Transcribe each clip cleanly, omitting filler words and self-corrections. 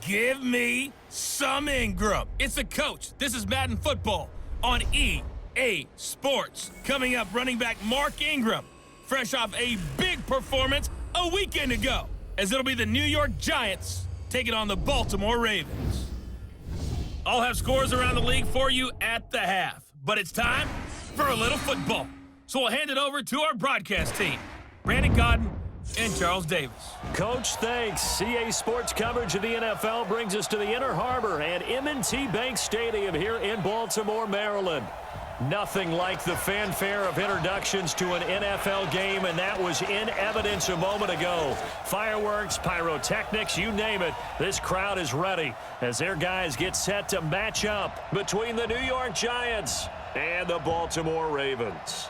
Give me some Ingram. It's the coach. This is Madden Football on EA Sports. Coming up, running back Mark Ingram, fresh off a big performance a weekend ago, as it'll be the New York Giants taking on the Baltimore Ravens. I'll have scores around the league for you at the half, but it's time for a little football. So we'll hand it over to our broadcast team, Brandon Godden and Charles Davis. Coach, thanks. CA Sports coverage of the NFL brings us to the Inner Harbor and M&T Bank Stadium here in Baltimore, Maryland. Nothing like the fanfare of introductions to an NFL game, and that was in evidence a moment ago. Fireworks, pyrotechnics, you name it. This crowd is ready as their guys get set to match up between the New York Giants and the Baltimore Ravens.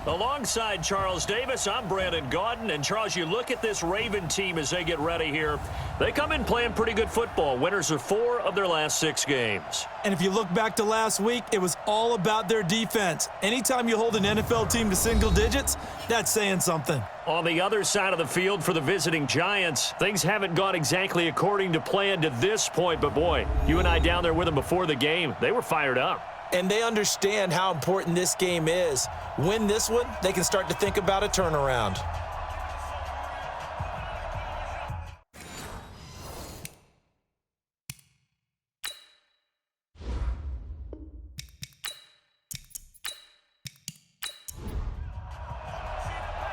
Alongside Charles Davis, I'm Brandon Godden. And, Charles, you look at this Raven team as they get ready here. They come in playing pretty good football. Winners of 4 of their last 6 games. And if you look back to last week, it was all about their defense. Anytime you hold an NFL team to single digits, that's saying something. On the other side of the field for the visiting Giants, things haven't gone exactly according to plan to this point. But, boy, you and I down there with them before the game, they were fired up. And they understand how important this game is. Win this one, they can start to think about a turnaround.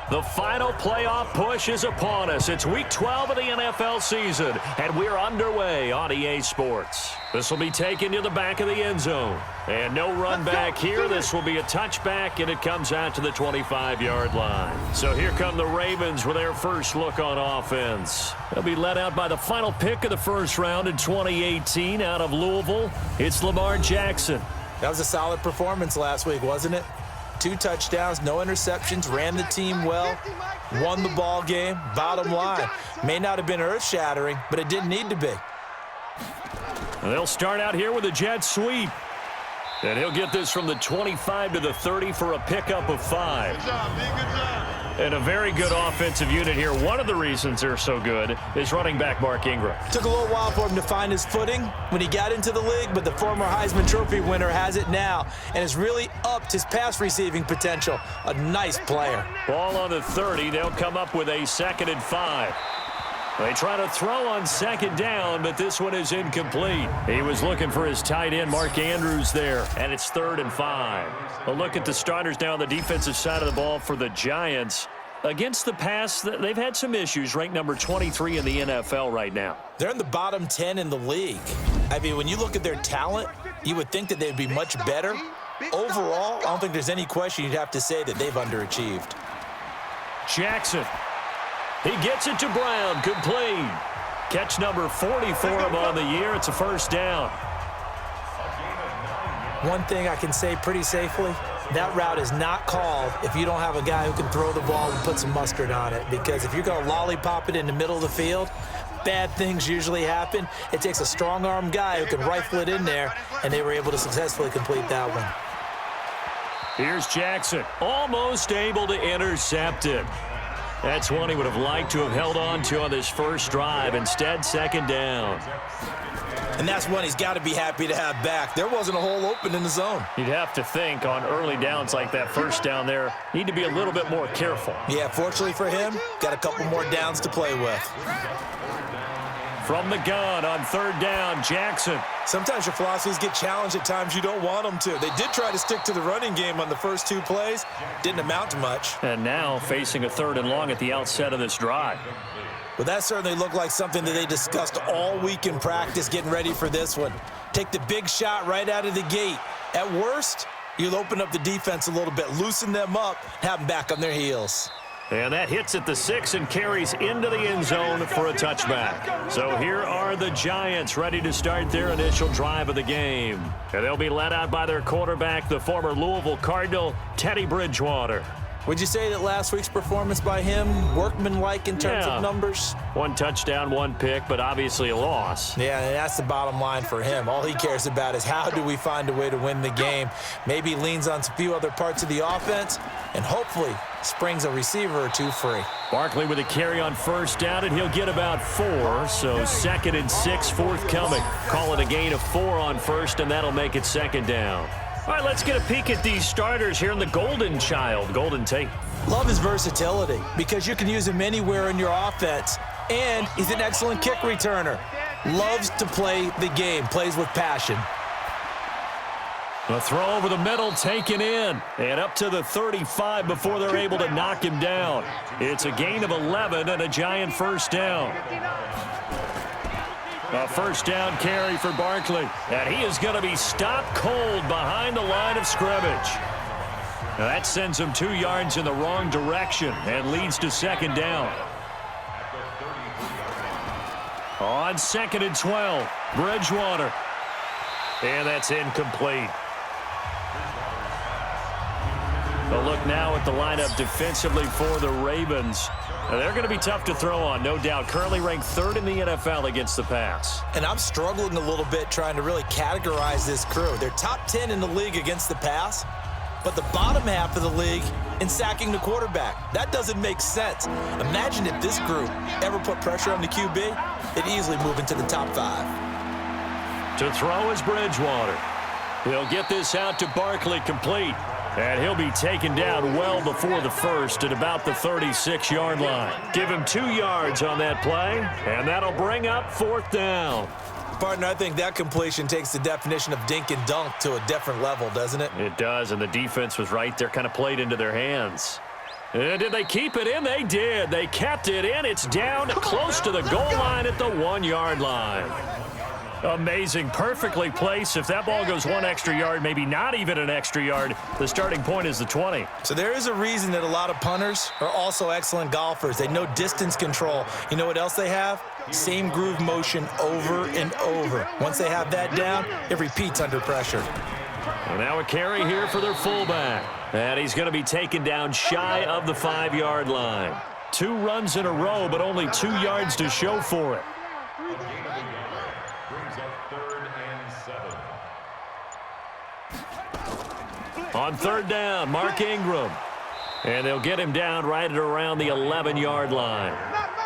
The final playoff push is upon us. It's week 12 of the NFL season, and we're underway on EA Sports. This will be taken to the back of the end zone. And no run back here. This will be a touchback, and it comes out to the 25-yard line. So here come the Ravens with their first look on offense. They'll be led out by the final pick of the first round in 2018 out of Louisville. It's Lamar Jackson. That was a solid performance last week, wasn't it? 2 touchdowns, no interceptions, ran the team well, won the ball game. Bottom line, may not have been earth-shattering, but it didn't need to be. And they'll start out here with a jet sweep. And he'll get this from the 25 to the 30 for a pickup of 5. Good job, B. Good job. And a very good offensive unit here. One of the reasons they're so good is running back Mark Ingram. Took a little while for him to find his footing when he got into the league, but the former Heisman Trophy winner has it now and has really upped his pass receiving potential. A nice player. Ball on the 30. They'll come up with a 2nd and 5. They try to throw on 2nd down, but this one is incomplete. He was looking for his tight end, Mark Andrews, there, and it's 3rd and 5. A look at the starters now on the defensive side of the ball for the Giants. Against the pass, they've had some issues, ranked number 23 in the NFL right now. They're in the bottom 10 in the league. I mean, when you look at their talent, you would think that they'd be much better. Overall, I don't think there's any question you'd have to say that they've underachieved. Jackson. He gets it to Brown, complete. Catch number 40 for him on the year. It's a first down. One thing I can say pretty safely, that route is not called if you don't have a guy who can throw the ball and put some mustard on it. Because if you're going to lollipop it in the middle of the field, bad things usually happen. It takes a strong-arm guy who can rifle it in there, and they were able to successfully complete that one. Here's Jackson, almost able to intercept it. That's one he would have liked to have held on to on this first drive. Instead, 2nd down. And that's one he's got to be happy to have back. There wasn't a hole open in the zone. You'd have to think on early downs like that first down there, need to be a little bit more careful. Yeah, fortunately for him, got a couple more downs to play with. From the gun on 3rd down, Jackson. Sometimes your philosophies get challenged at times you don't want them to. They did try to stick to the running game on the first 2 plays. Didn't amount to much. And now facing a 3rd and long at the outset of this drive. Well, that certainly looked like something that they discussed all week in practice getting ready for this one. Take the big shot right out of the gate. At worst, you'll open up the defense a little bit, loosen them up, have them back on their heels. And that hits at the 6 and carries into the end zone for a touchback. So here are the Giants ready to start their initial drive of the game. And they'll be led out by their quarterback, the former Louisville Cardinal, Teddy Bridgewater. Would you say that last week's performance by him, workmanlike in terms of numbers? 1 touchdown, 1 pick, but obviously a loss. Yeah, and that's the bottom line for him. All he cares about is how do we find a way to win the game. Maybe leans on a few other parts of the offense, and hopefully springs a receiver or two free. Barkley with a carry on first down, and he'll get about 4, so 2nd and 6 forthcoming. Call it a gain of 4 on first, and that'll make it 2nd down. All right, let's get a peek at these starters here in the Golden Child. Golden Tate. Love his versatility because you can use him anywhere in your offense, and he's an excellent kick returner. Loves to play the game, plays with passion. A throw over the middle taken in, and up to the 35 before they're able to knock him down. It's a gain of 11 and a giant first down. A first down carry for Barkley, and he is going to be stopped cold behind the line of scrimmage. Now that sends him 2 yards in the wrong direction and leads to 2nd down. On 2nd and 12, Bridgewater. And that's incomplete. A look now at the lineup defensively for the Ravens. Now they're going to be tough to throw on, no doubt. Currently ranked 3rd in the NFL against the pass. And I'm struggling a little bit trying to really categorize this crew. They're top 10 in the league against the pass, but the bottom half of the league in sacking the quarterback. That doesn't make sense. Imagine if this group ever put pressure on the QB, they'd easily move into the top 5. To throw is Bridgewater. He'll get this out to Barkley complete. And he'll be taken down well before the first at about the 36-yard line. Give him 2 yards on that play, and that'll bring up 4th down. Partner, I think that completion takes the definition of dink and dunk to a different level, doesn't it? It does, and the defense was right there, kind of played into their hands. And did they keep it in? They did. They kept it in. It's down close to the goal line at the 1-yard line. Amazing. Perfectly placed. If that ball goes 1 extra yard, maybe not even an extra yard, the starting point is the 20. So there is a reason that a lot of punters are also excellent golfers. They know distance control. You know what else they have? Same groove motion over and over. Once they have that down, it repeats under pressure. And now a carry here for their fullback. And he's going to be taken down shy of the 5-yard line. 2 runs in a row, but only 2 yards to show for it. On 3rd down, Mark Ingram. And they'll get him down right at around the 11-yard line.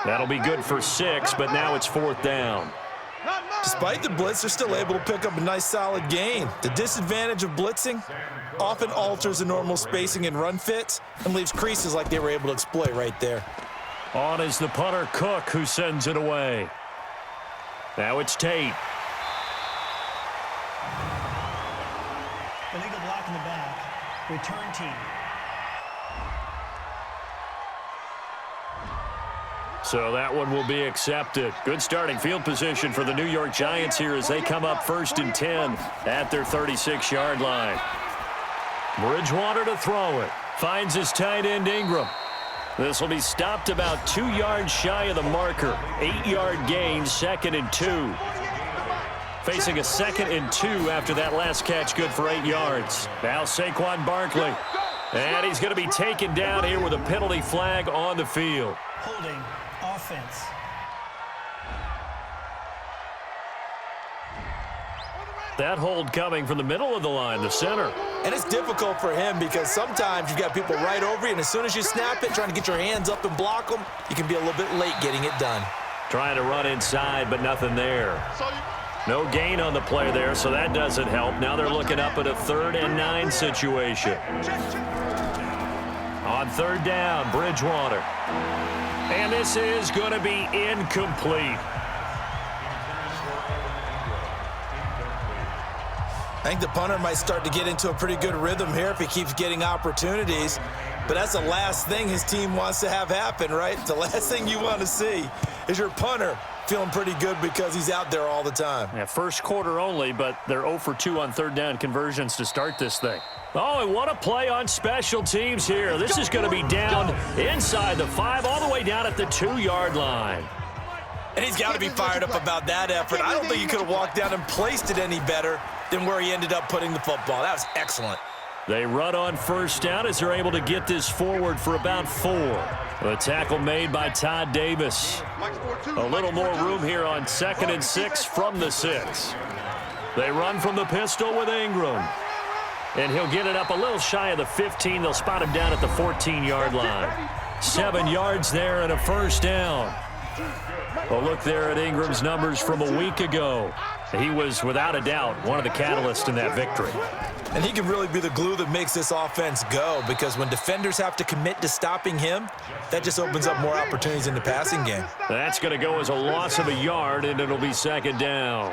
That'll be good for 6, but now it's 4th down. Despite the blitz, they're still able to pick up a nice solid gain. The disadvantage of blitzing often alters the normal spacing and run fits and leaves creases like they were able to exploit right there. On is the punter, Cook, who sends it away. Now it's Tate. Illegal block in the back. Return team. So that one will be accepted. Good starting field position for the New York Giants here as they come up 1st and 10 at their 36-yard line. Bridgewater to throw it. Finds his tight end Ingram. This will be stopped about 2 yards shy of the marker. 8-yard gain, 2nd and 2. Facing a 2nd and 2 after that last catch, good for 8 yards. Now Saquon Barkley. And he's going to be taken down here with a penalty flag on the field. Holding offense. That hold coming from the middle of the line, the center. And it's difficult for him because sometimes you've got people right over you, and as soon as you snap it, trying to get your hands up and block them, you can be a little bit late getting it done. Trying to run inside, but nothing there. No gain on the play there, so that doesn't help. Now they're looking up at a 3rd and 9 situation. On 3rd down, Bridgewater. And this is going to be incomplete. I think the punter might start to get into a pretty good rhythm here if he keeps getting opportunities. But that's the last thing his team wants to have happen, right? The last thing you want to see is your punter feeling pretty good because he's out there all the time. Yeah, first quarter only, but they're 0 for 2 on 3rd down conversions to start this thing. Oh, and what a play on special teams here. This is going to be down inside the 5, all the way down at the 2-yard line. And he's got to be fired up about that effort. I don't think he could have walked down and placed it any better than where he ended up putting the football. That was excellent. They run on first down as they're able to get this forward for about 4. The tackle made by Todd Davis. A little more room here on 2nd and 6 from the 6. They run from the pistol with Ingram. And he'll get it up a little shy of the 15. They'll spot him down at the 14-yard line. 7 yards there and a first down. A look there at Ingram's numbers from a week ago. He was, without a doubt, one of the catalysts in that victory. And he can really be the glue that makes this offense go, because when defenders have to commit to stopping him, that just opens up more opportunities in the passing game. That's going to go as a loss of a yard, and it'll be 2nd down.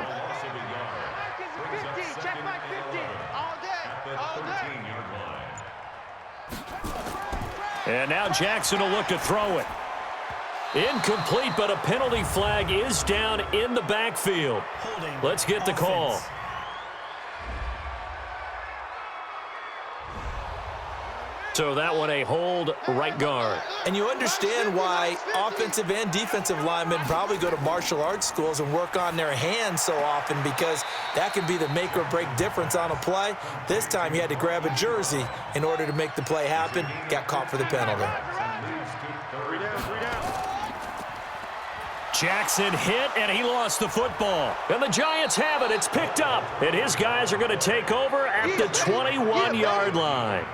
And now Jackson will look to throw it. Incomplete, but a penalty flag is down in the backfield. Let's get the call. So that one a hold, right guard. And you understand why offensive and defensive linemen probably go to martial arts schools and work on their hands so often, because that can be the make or break difference on a play. This time he had to grab a jersey in order to make the play happen. Got caught for the penalty. Jackson hit, and he lost the football. And the Giants have it. It's picked up. And his guys are going to take over at the 21-yard line.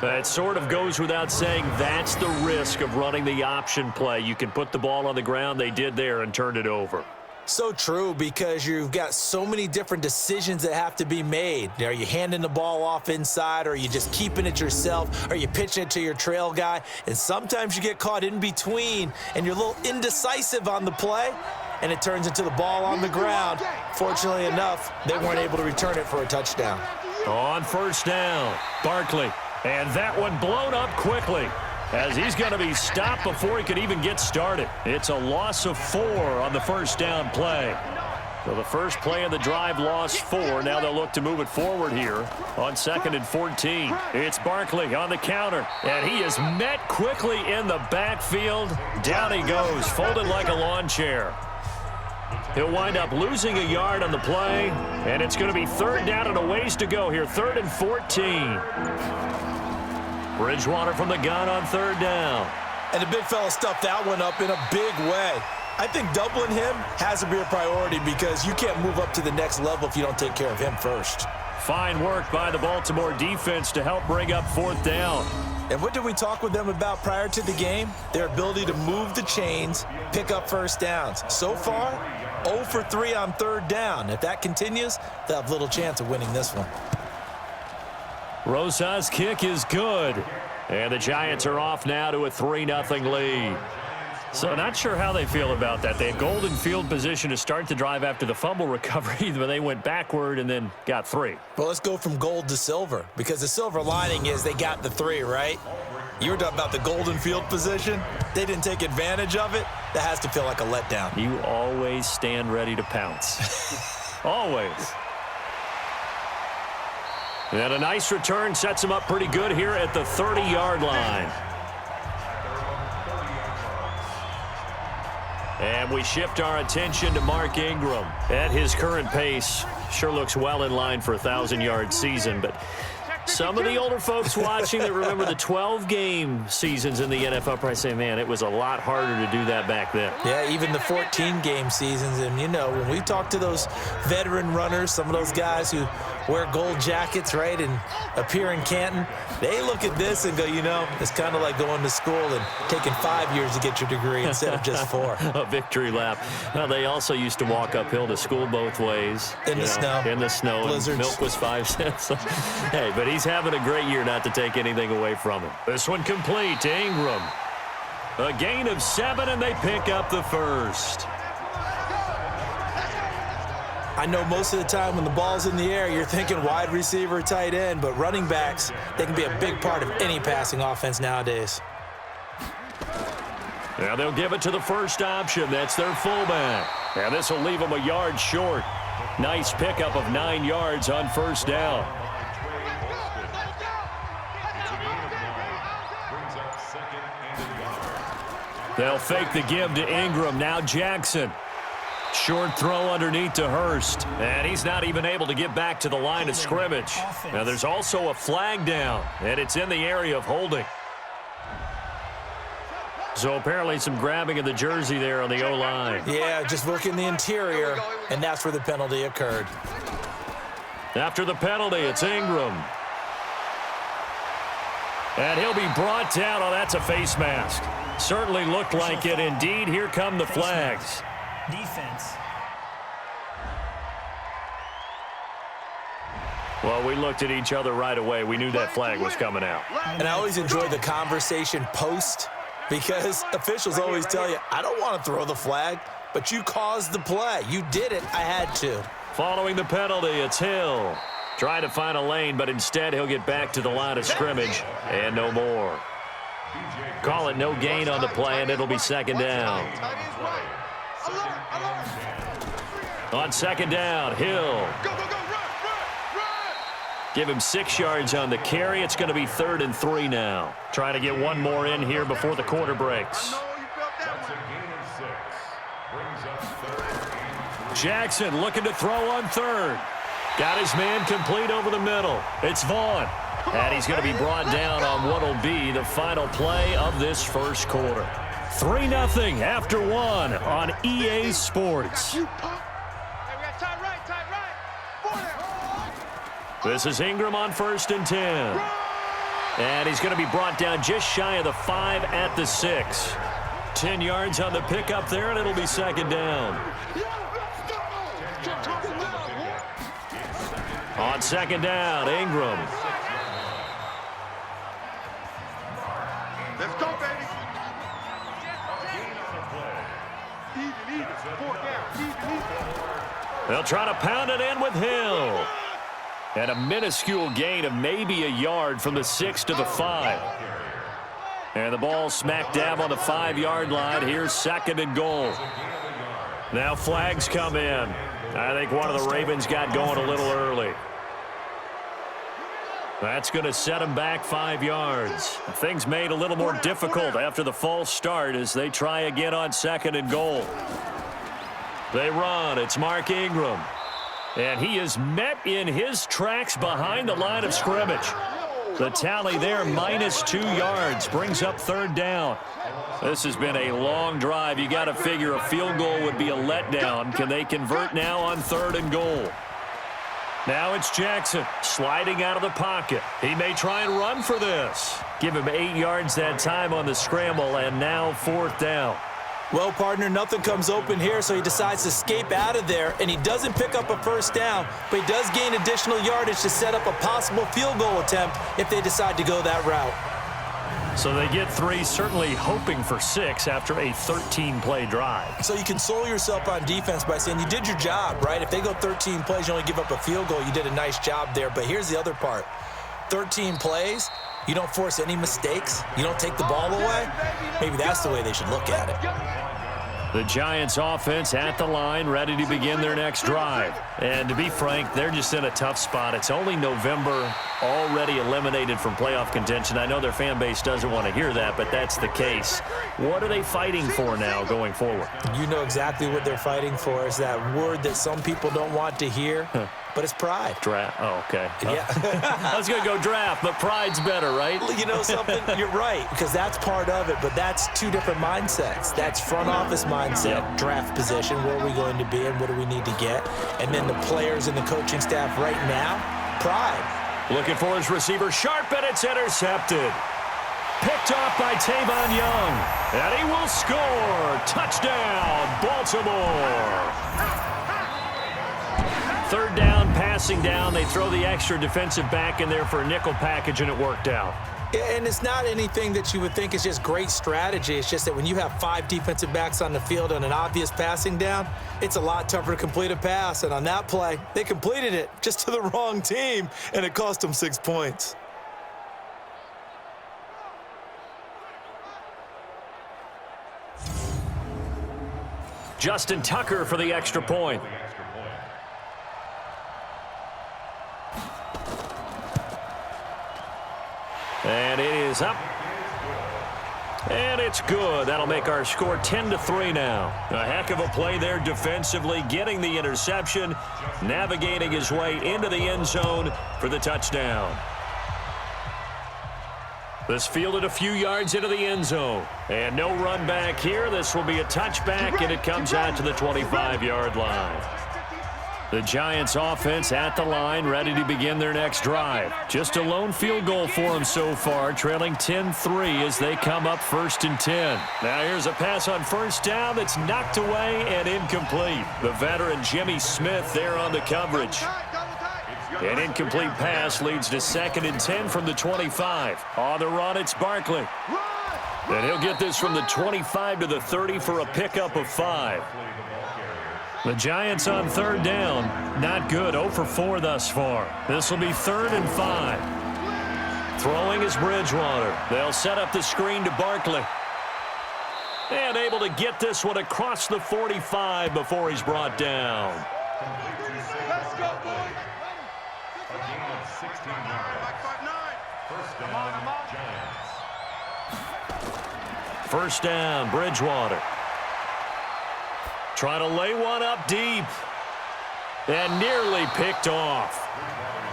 That sort of goes without saying. That's the risk of running the option play. You can put the ball on the ground. They did there and turned it over. So true, because you've got so many different decisions that have to be made. Are you handing the ball off inside, or are you just keeping it yourself? Are you pitching it to your trail guy? And sometimes you get caught in between, and you're a little indecisive on the play, and it turns into the ball on the ground. Fortunately enough, they weren't able to return it for a touchdown. On first down, Barkley. And that one blown up quickly, as he's going to be stopped before he could even get started. It's a loss of 4 on the first down play. So the first play of the drive lost 4. Now they'll look to move it forward here on 2nd and 14. It's Barkley on the counter, and he is met quickly in the backfield. Down he goes, folded like a lawn chair. He'll wind up losing a yard on the play, and it's going to be 3rd down and a ways to go here, 3rd and 14. Bridgewater from the gun on 3rd down. And the big fella stuffed that one up in a big way. I think doubling him has to be a priority, because you can't move up to the next level if you don't take care of him first. Fine work by the Baltimore defense to help bring up 4th down. And what did we talk with them about prior to the game? Their ability to move the chains, pick up first downs. So far, 0 for 3 on 3rd down. If that continues, they'll have little chance of winning this one. Rosa's kick is good. And the Giants are off now to a 3-0 lead. So not sure how they feel about that. They had golden field position to start the drive after the fumble recovery, but they went backward and then got 3. Well, let's go from gold to silver, because the silver lining is they got the 3, right? You were talking about the golden field position. They didn't take advantage of it. That has to feel like a letdown. You always stand ready to pounce. Always. And a nice return sets him up pretty good here at the 30-yard line. And we shift our attention to Mark Ingram. At his current pace, sure looks well in line for a 1,000-yard season, but some of the older folks watching that remember the 12-game seasons in the NFL probably say, man, it was a lot harder to do that back then. Yeah, even the 14-game seasons. And, you know, when we talk to those veteran runners, some of those guys who wear gold jackets, right, and appear in Canton, they look at this and go, you know, it's kind of like going to school and taking 5 years to get your degree instead of just 4. A victory lap. Well, they also used to walk uphill to school both ways. In the snow. In the snow. Blizzards. Milk was 5 cents. Hey, but he's having a great year, not to take anything away from him. This one complete to Ingram. A gain of 7, and they pick up the first. I know most of the time when the ball's in the air, you're thinking wide receiver, tight end, but running backs, they can be a big part of any passing offense nowadays. Now they'll give it to the first option. That's their fullback. And this will leave them a yard short. Nice pickup of 9 yards on first down. They'll fake the give to Ingram. Now Jackson. Short throw underneath to Hurst. And he's not even able to get back to the line of scrimmage. Now there's also a flag down, and it's in the area of holding. So apparently some grabbing of the jersey there on the O-line. Yeah, just look in the interior, and that's where the penalty occurred. After the penalty, it's Ingram. And he'll be brought down. Oh, that's a face mask. Certainly looked like it. Indeed, here come the flags. Defense. Well, we looked at each other right away. We knew that flag was coming out. And I always enjoy the conversation post because officials always tell you, I don't want to throw the flag, but you caused the play. You did it. I had to. Following the penalty, it's Hill. Trying to find a lane, but instead he'll get back to the line of scrimmage and no more. Call it no gain on the play, and it'll be second down. On second down, Hill. Give him 6 yards on the carry. It's going to be 3rd and 3 now. Trying to get one more in here before the quarter breaks. Jackson looking to throw on 3rd. Got his man complete over the middle. It's Vaughn. And he's going to be brought down on what will be the final play of this first quarter. 3-0 after 1 on EA Sports. This is Ingram on 1st and 10. And he's going to be brought down just shy of the 5 at the 6. 10 yards on the pickup there, and it'll be second down. On second down, Ingram. Let's go, baby. They'll try to pound it in with Hill. And a minuscule gain of maybe a yard from the 6 to the 5. And the ball smack dab on the 5-yard line. Here's 2nd and goal. Now flags come in. I think one of the Ravens got going a little early. That's going to set them back 5 yards. Things made a little more difficult after the false start as they try again on 2nd and goal. They run. It's Mark Ingram. And he is met in his tracks behind the line of scrimmage. The tally there, -2 yards, brings up 3rd down. This has been a long drive. You got to figure a field goal would be a letdown. Can they convert now on 3rd and goal? Now it's Jackson sliding out of the pocket. He may try and run for this. Give him 8 yards that time on the scramble, and now 4th down. Well, partner, nothing comes open here, so he decides to escape out of there, and he doesn't pick up a 1st down, but he does gain additional yardage to set up a possible field goal attempt if they decide to go that route. So they get 3, certainly hoping for 6 after a 13-play drive. So you console yourself on defense by saying you did your job, right? If they go 13 plays, you only give up a field goal, you did a nice job there. But here's the other part. 13 plays, you don't force any mistakes, you don't take the ball away. Maybe that's the way they should look at it. The Giants offense at the line, ready to begin their next drive. And to be frank, they're just in a tough spot. It's only November, already eliminated from playoff contention. I know their fan base doesn't want to hear that, but that's the case. What are they fighting for now going forward? You know exactly what they're fighting for. Is that word that some people don't want to hear, but it's pride. Draft. Oh, okay. Yeah. I was going to go draft, but pride's better, right? You know something? You're right, because that's part of it, but that's 2 different mindsets. That's front office mindset, draft position, where are we going to be and what do we need to get? And then the players and the coaching staff right now, pride. Looking for his receiver, sharp, and it's intercepted. Picked off by Tavon Young, and he will score. Touchdown, Baltimore. 3rd down, passing down. They throw the extra defensive back in there for a nickel package, and it worked out. And it's not anything that you would think is just great strategy. It's just that when you have 5 defensive backs on the field on an obvious passing down, it's a lot tougher to complete a pass. And on that play, they completed it just to the wrong team, and it cost them 6 points. Justin Tucker for the extra point. And it is up. And it's good. That'll make our score 10-3 now. A heck of a play there defensively, getting the interception, navigating his way into the end zone for the touchdown. This fielded a few yards into the end zone. And no run back here. This will be a touchback, and it comes out to the 25-yard line. The Giants offense at the line, ready to begin their next drive. Just a lone field goal for them so far, trailing 10-3 as they come up 1st and 10. Now here's a pass on first down that's knocked away and incomplete. The veteran Jimmy Smith there on the coverage. An incomplete pass leads to 2nd and 10 from the 25. On the run, it's Barkley. And he'll get this from the 25 to the 30 for a pickup of 5. The Giants on 3rd down. Not good. 0 for 4 thus far. This will be 3rd and 5. Throwing is Bridgewater. They'll set up the screen to Barkley. And able to get this one across the 45 before he's brought down. Let's go, boys. A gain of 16 yards. First down, Giants. First down, Bridgewater. Trying to lay one up deep. And nearly picked off.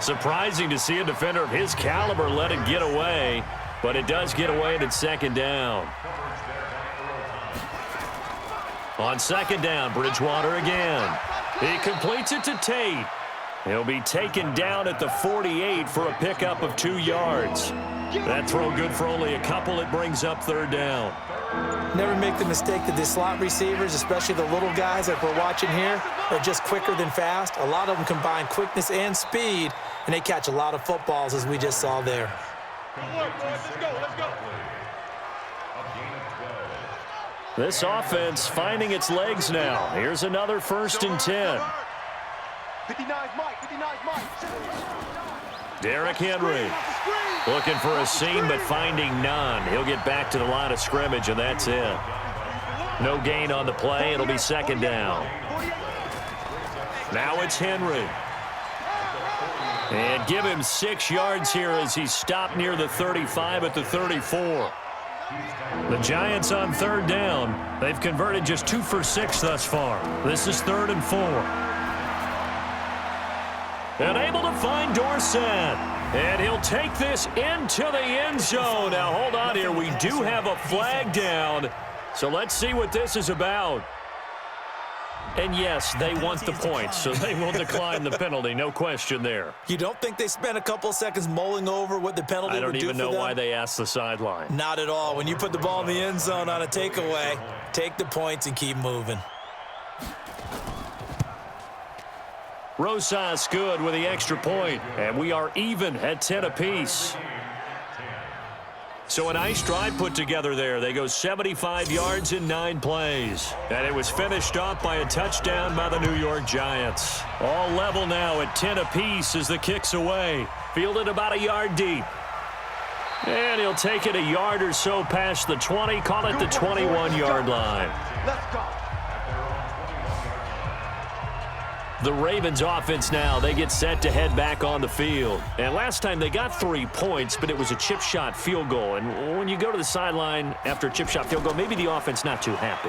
Surprising to see a defender of his caliber let it get away. But it does get away at 2nd down. On 2nd down, Bridgewater again. He completes it to Tate. He'll be taken down at the 48 for a pickup of 2 yards. That throw good for only a couple. It brings up 3rd down. Never make the mistake that the slot receivers, especially the little guys like we're watching here, are just quicker than fast. A lot of them combine quickness and speed, and they catch a lot of footballs, as we just saw there. Let's go. This offense finding its legs now. Here's another 1st and 10. 59's Mike. Derrick Henry looking for a seam but finding none. He'll get back to the line of scrimmage, and that's it. No gain on the play. It'll be 2nd down. Now it's Henry. And give him 6 yards here as he's stopped near the 35 at the 34. The Giants on 3rd down. They've converted just 2 for 6 thus far. This is 3rd and 4. And able to find Dorsett. And he'll take this into the end zone. Now, hold on here. We do have a flag down. So let's see what this is about. And, yes, they want the points, so they will decline the penalty. No question there. You don't think they spent a couple seconds mulling over what the penalty would do for them? I don't even know why they asked the sideline. Not at all. When you put the ball in the end zone on a takeaway, take the points and keep moving. Rosas good with the extra point, and we are even at 10 apiece. So a nice drive put together there. They go 75 yards in 9 plays. And it was finished off by a touchdown by the New York Giants. All level now at 10 apiece as the kick's away. Fielded about a yard deep. And he'll take it a yard or so past the 20, call it the 21-yard line. Let's go. The Ravens offense now, they get set to head back on the field. And last time they got 3 points, but it was a chip shot field goal. And when you go to the sideline after a chip shot field goal, maybe the offense not too happy.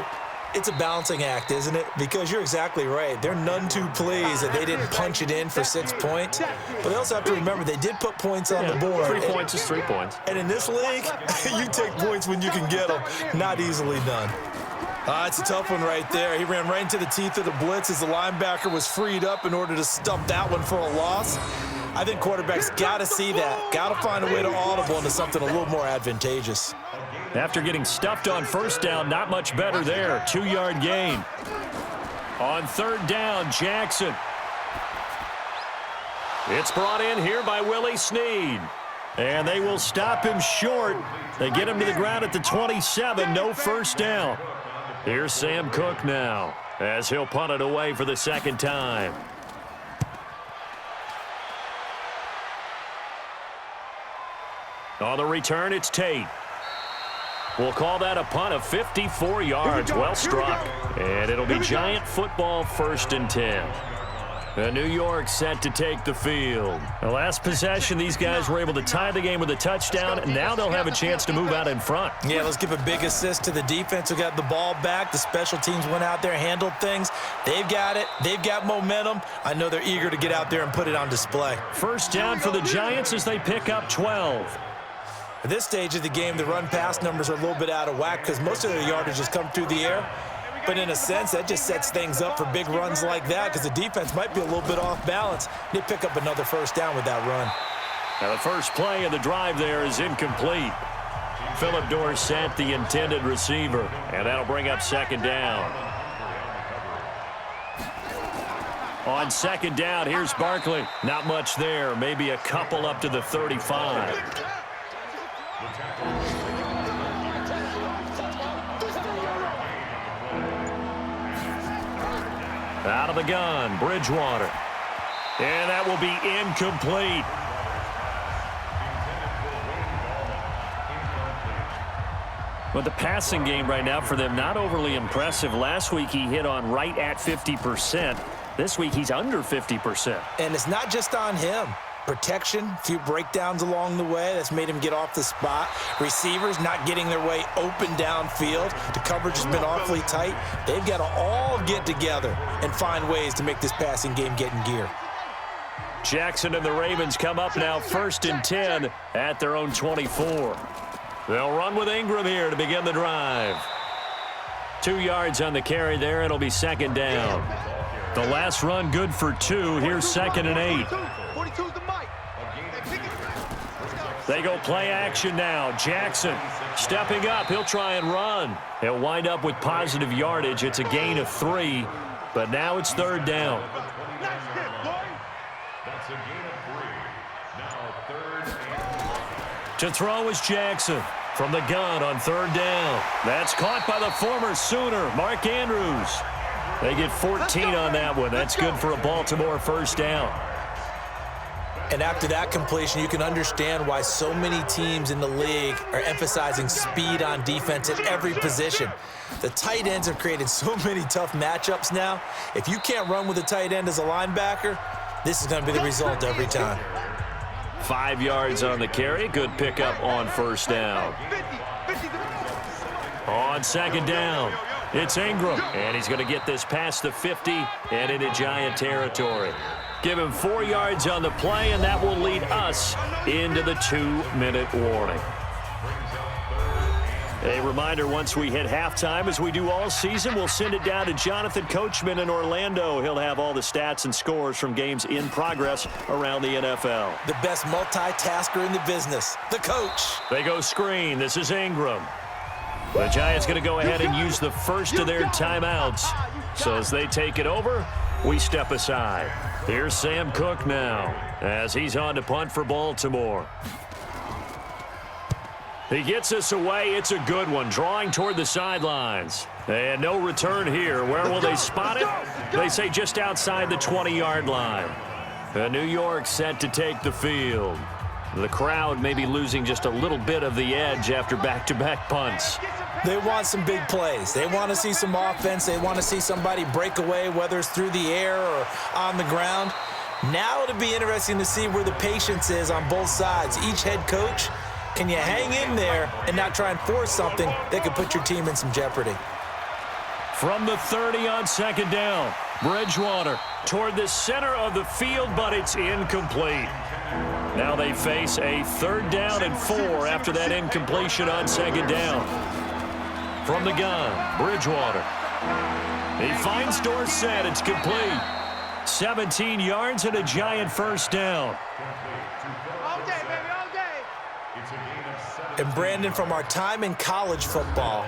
It's a balancing act, isn't it? Because you're exactly right. They're none too pleased that they didn't punch it in for 6 points. But they also have to remember they did put points on the board. 3 points is 3 points. And in this league, you take points when you can get them. Not easily done. It's a tough one right there. He ran right into the teeth of the blitz as the linebacker was freed up in order to stump that one for a loss. I think quarterbacks got to see that. Got to find a way to audible into something a little more advantageous. After getting stuffed on first down, not much better there. 2-yard gain. On 3rd down, Jackson. It's brought in here by Willie Snead. And they will stop him short. They get him to the ground at the 27. No first down. Here's Sam Cook now as he'll punt it away for the 2nd time. On the return, it's Tate. We'll call that a punt of 54 yards. Well struck. And it'll be Giant football 1st and 10. New York set to take the field. The last possession, these guys were able to tie the game with a touchdown. Now they'll have a chance to move out in front. Yeah, let's give a big assist to the defense who got the ball back. The special teams went out there, handled things. They've got it. They've got momentum. I know they're eager to get out there and put it on display. First down for the Giants as they pick up 12. At this stage of the game, the run-pass numbers are a little bit out of whack because most of their yardage has come through the air. But in a sense, that just sets things up for big runs like that because the defense might be a little bit off balance. They pick up another first down with that run. Now the first play of the drive there is incomplete. Phillip Dorsett, the intended receiver, and that'll bring up second down. On second down, here's Barkley. Not much there, maybe a couple up to the 35. Out of the gun, Bridgewater. And that will be incomplete. But the passing game right now for them, not overly impressive. Last week he hit on right at 50%. This week he's under 50%. And it's not just on him. Protection, a few breakdowns along the way. That's made him get off the spot. Receivers not getting their way open downfield. The coverage has been awfully tight. They've got to all get together and find ways to make this passing game get in gear. Jackson and the Ravens come up now 1st and 10 at their own 24. They'll run with Ingram here to begin the drive. 2 yards on the carry there. It'll be second down. The last run good for 2. Here's 2nd and 8. They go play action now. Jackson stepping up. He'll try and run. He'll wind up with positive yardage. It's a gain of 3, but now it's 3rd down. That's a gain of 3. Now 3rd and... To throw is Jackson from the gun on 3rd down. That's caught by the former Sooner, Mark Andrews. They get 14 on that one. That's good for a Baltimore first down. And after that completion, you can understand why so many teams in the league are emphasizing speed on defense at every position. The tight ends have created so many tough matchups now. If you can't run with a tight end as a linebacker, this is going to be the result every time. 5 yards on the carry. Good pickup on first down. On second down, it's Ingram. And he's going to get this past the 50 and into Giant territory. Give him 4 yards on the play, and that will lead us into the 2-minute warning. A reminder, once we hit halftime, as we do all season, we'll send it down to Jonathan Coachman in Orlando. He'll have all the stats and scores from games in progress around the NFL. The best multitasker in the business, the coach. They go screen. This is Ingram. The Giants going to go ahead and use the first of their timeouts. So as they take it over, we step aside. Here's Sam Cook now as he's on to punt for Baltimore. He gets us away. It's a good one, drawing toward the sidelines. And no return here. Where will they spot it? They say just outside the 20-yard line. New York set to take the field. The crowd may be losing just a little bit of the edge after back-to-back punts. They want some big plays. They want to see some offense. They want to see somebody break away, whether it's through the air or on the ground. Now it'll be interesting to see where the patience is on both sides. Each head coach, can you hang in there and not try and force something that could put your team in some jeopardy? From the 30 on second down, Bridgewater toward the center of the field, but it's incomplete. Now they face a 3rd down and 4 after that incompletion on second down. From the gun, Bridgewater. He finds Dorsett. It's complete. 17 yards and a Giant first down. All day, baby, all day. And Brandon, from our time in college football,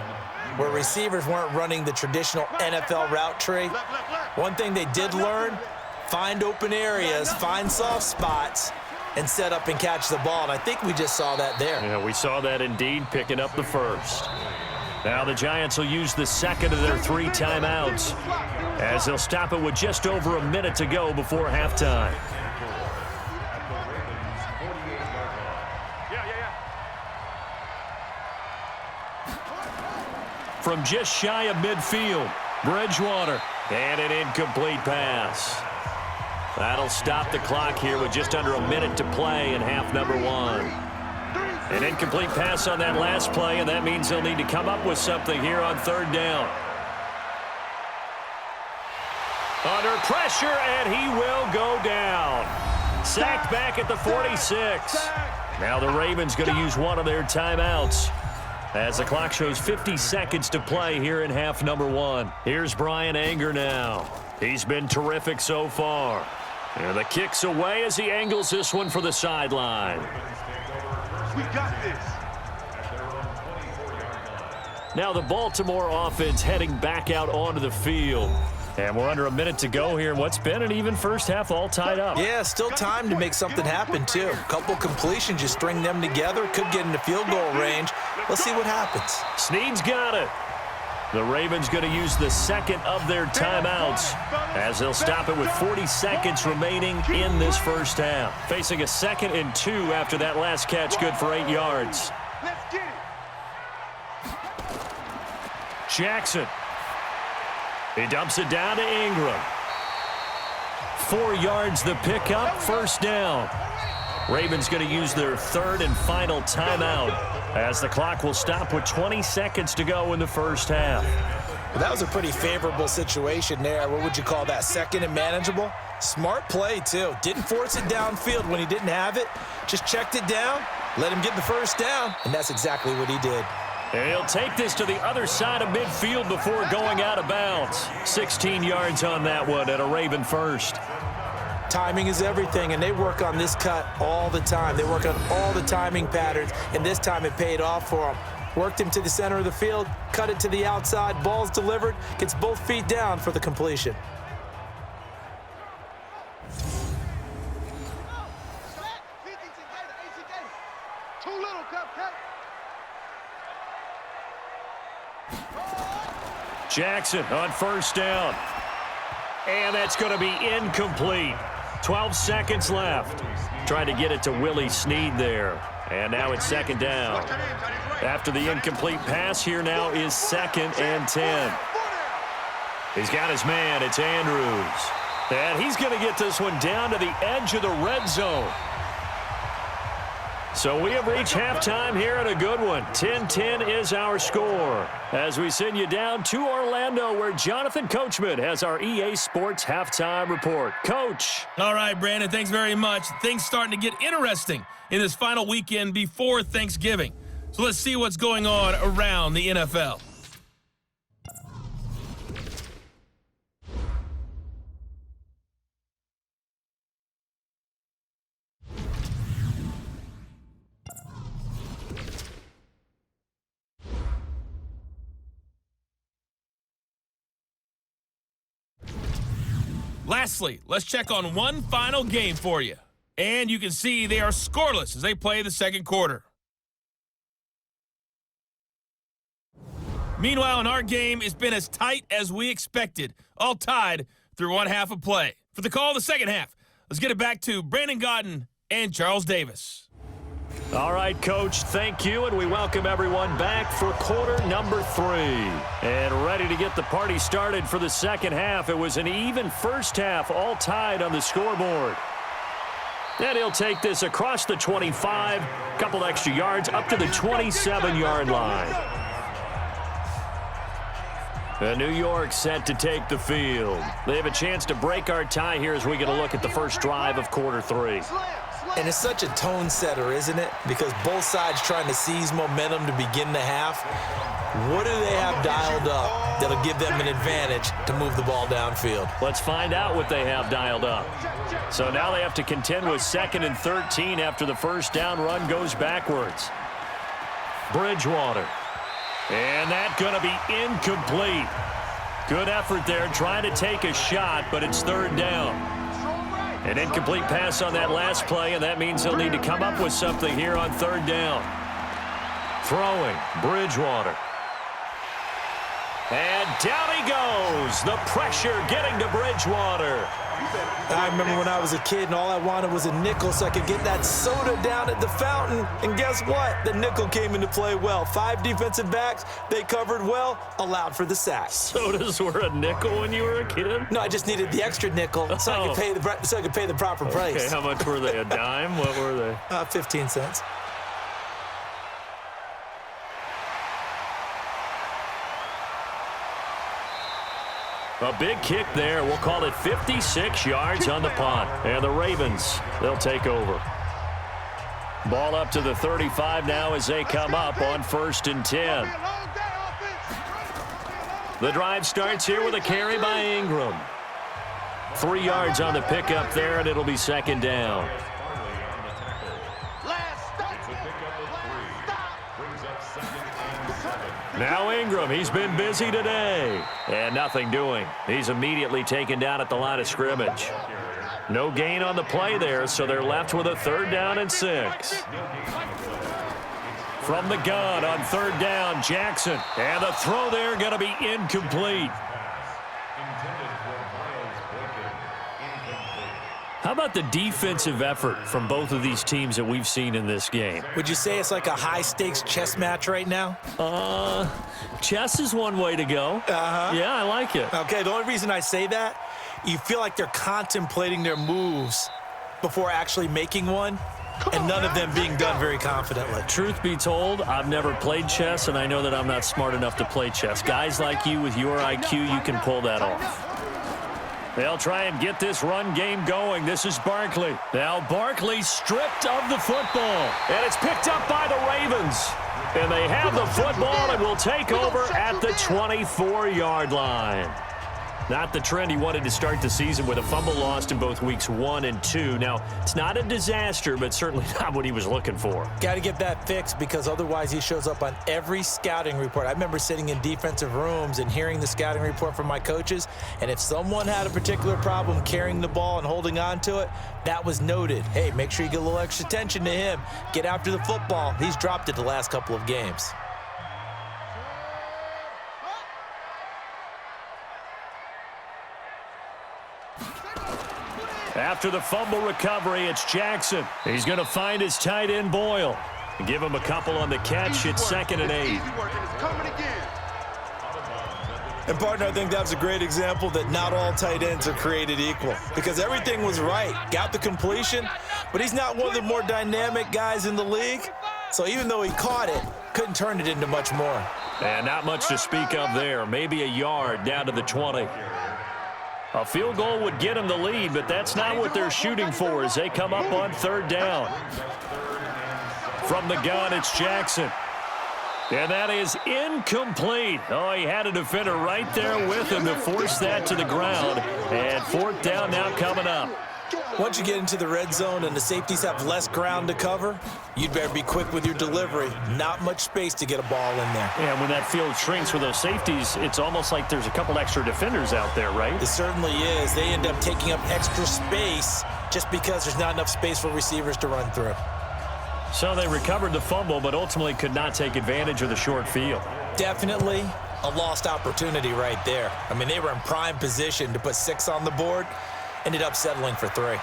where receivers weren't running the traditional NFL route tree, one thing they did learn, find open areas, find soft spots, and set up and catch the ball. And I think we just saw that there. Yeah, we saw that indeed, picking up the first. Now the Giants will use the second of their 3 timeouts as they'll stop it with just over a minute to go before halftime. From just shy of midfield, Bridgewater, and an incomplete pass. That'll stop the clock here with just under a minute to play in half number one. An incomplete pass on that last play, and that means they'll need to come up with something here on third down. Under pressure, and he will go down. Sacked back at the 46. Now the Ravens going to use one of their timeouts as the clock shows 50 seconds to play here in half number one. Here's Brian Anger now. He's been terrific so far. And the kick's away as he angles this one for the sideline. We got this. Now the Baltimore offense heading back out onto the field. And we're under a minute to go here in what's been an even first half, all tied up. Yeah, still time to make something happen, too. A couple completions, just string them together. Could get into field goal range. Let's see what happens. Snead's got it. The Ravens going to use the second of their timeouts as they'll stop it with 40 seconds remaining in this first half. Facing a 2nd and 2 after that last catch, good for 8 yards. Let's get it. Jackson. He dumps it down to Ingram. 4 yards the pickup, first down. Ravens going to use their third and final timeout as the clock will stop with 20 seconds to go in the first half. Well, that was a pretty favorable situation there. What would you call that? Second and manageable? Smart play, too. Didn't force it downfield when he didn't have it. Just checked it down, let him get the first down, and that's exactly what he did. And he'll take this to the other side of midfield before going out of bounds. 16 yards on that one at a Raven first. Timing is everything, and they work on this cut all the time. They work on all the timing patterns, and this time it paid off for them. Worked him to the center of the field, cut it to the outside, ball's delivered, gets both feet down for the completion. Jackson on first down. And that's going to be incomplete. 12 seconds left. Trying to get it to Willie Snead there. And now it's second down. After the incomplete pass, here now is 2nd and 10. He's got his man. It's Andrews. And he's going to get this one down to the edge of the red zone. So we have reached halftime here in a good one. 10-10 is our score. As we send you down to Orlando, where Jonathan Coachman has our EA Sports Halftime Report. Coach. All right, Brandon, thanks very much. Things starting to get interesting in this final weekend before Thanksgiving. So let's see what's going on around the NFL. Lastly, let's check on one final game for you. And you can see they are scoreless as they play the second quarter. Meanwhile, in our game, it's been as tight as we expected, all tied through one half of play. For the call of the second half, let's get it back to Brandon Gaudin and Charles Davis. All right, Coach, thank you, and we welcome everyone back for quarter number 3. And ready to get the party started for the second half. It was an even first half, all tied on the scoreboard. And he'll take this across the 25, couple extra yards, up to the 27-yard line. And New York set to take the field. They have a chance to break our tie here as we get a look at the first drive of quarter 3. And it's such a tone setter, isn't it? Because both sides trying to seize momentum to begin the half. What do they have dialed up that'll give them an advantage to move the ball downfield? Let's find out what they have dialed up. So now they have to contend with 2nd and 13 after the first down run goes backwards. Bridgewater. And that's going to be incomplete. Good effort there trying to take a shot, but it's third down. An incomplete pass on that last play, and that means they'll need to come up with something here on third down. Throwing, Bridgewater. And down he goes. The pressure getting to Bridgewater. I remember when I was a kid and all I wanted was a nickel so I could get that soda down at the fountain. And guess what? The nickel came into play well. 5 defensive backs, they covered well, allowed for the sack. Sodas were a nickel when you were a kid? No, I just needed the extra nickel so I could pay the proper price. Okay, how much were they? A dime? What were they? 15 cents. A big kick there. We'll call it 56 yards on the punt. And the Ravens, they'll take over. Ball up to the 35 now as they come up on 1st and 10. The drive starts here with a carry by Ingram. 3 yards on the pickup there, and it'll be 2nd down. Now Ingram, he's been busy today. And nothing doing. He's immediately taken down at the line of scrimmage. No gain on the play there, so they're left with a 3rd down and 6. From the gun on 3rd down, Jackson. And the throw there going to be incomplete. How about the defensive effort from both of these teams that we've seen in this game? Would you say it's like a high-stakes chess match right now? Chess is one way to go. Yeah, I like it. Okay, the only reason I say that, you feel like they're contemplating their moves before actually making one, and none of them being done very confidently. Truth be told, I've never played chess, and I know that I'm not smart enough to play chess. Guys like you with your IQ, you can pull that off. They'll try and get this run game going. This is Barkley. Now Barkley stripped of the football. And it's picked up by the Ravens. And they have the football and will take over at the 24-yard line. Not the trend he wanted to start the season with a fumble lost in both weeks 1 and 2. Now, it's not a disaster, but certainly not what he was looking for. Got to get that fixed because otherwise he shows up on every scouting report. I remember sitting in defensive rooms and hearing the scouting report from my coaches, and if someone had a particular problem carrying the ball and holding on to it, that was noted. Hey, make sure you get a little extra attention to him. Get after the football. He's dropped it the last couple of games. After the fumble recovery, it's Jackson. He's going to find his tight end, Boyle. Give him a couple on the catch. It's 2nd and 8. And, partner, I think that was a great example that not all tight ends are created equal because everything was right. Got the completion, but he's not one of the more dynamic guys in the league. So even though he caught it, couldn't turn it into much more. And not much to speak of there. Maybe a yard down to the 20. A field goal would get them the lead, but that's not what they're shooting for as they come up on 3rd down. From the gun, it's Jackson. And that is incomplete. Oh, he had a defender right there with him to force that to the ground. And 4th down now coming up. Once you get into the red zone and the safeties have less ground to cover, you'd better be quick with your delivery. Not much space to get a ball in there. Yeah, when that field shrinks with those safeties, it's almost like there's a couple extra defenders out there, right? It certainly is. They end up taking up extra space just because there's not enough space for receivers to run through. So they recovered the fumble, but ultimately could not take advantage of the short field. Definitely a lost opportunity right there. I mean, they were in prime position to put 6 on the board. Ended up settling for 3.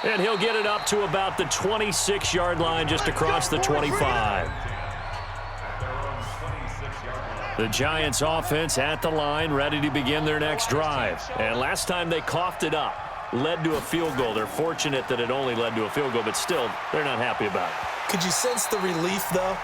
And he'll get it up to about the 26-yard line just across the 25. The Giants offense at the line, ready to begin their next drive. And last time they coughed it up, led to a field goal. They're fortunate that it only led to a field goal, but still, they're not happy about it. Could you sense the relief, though,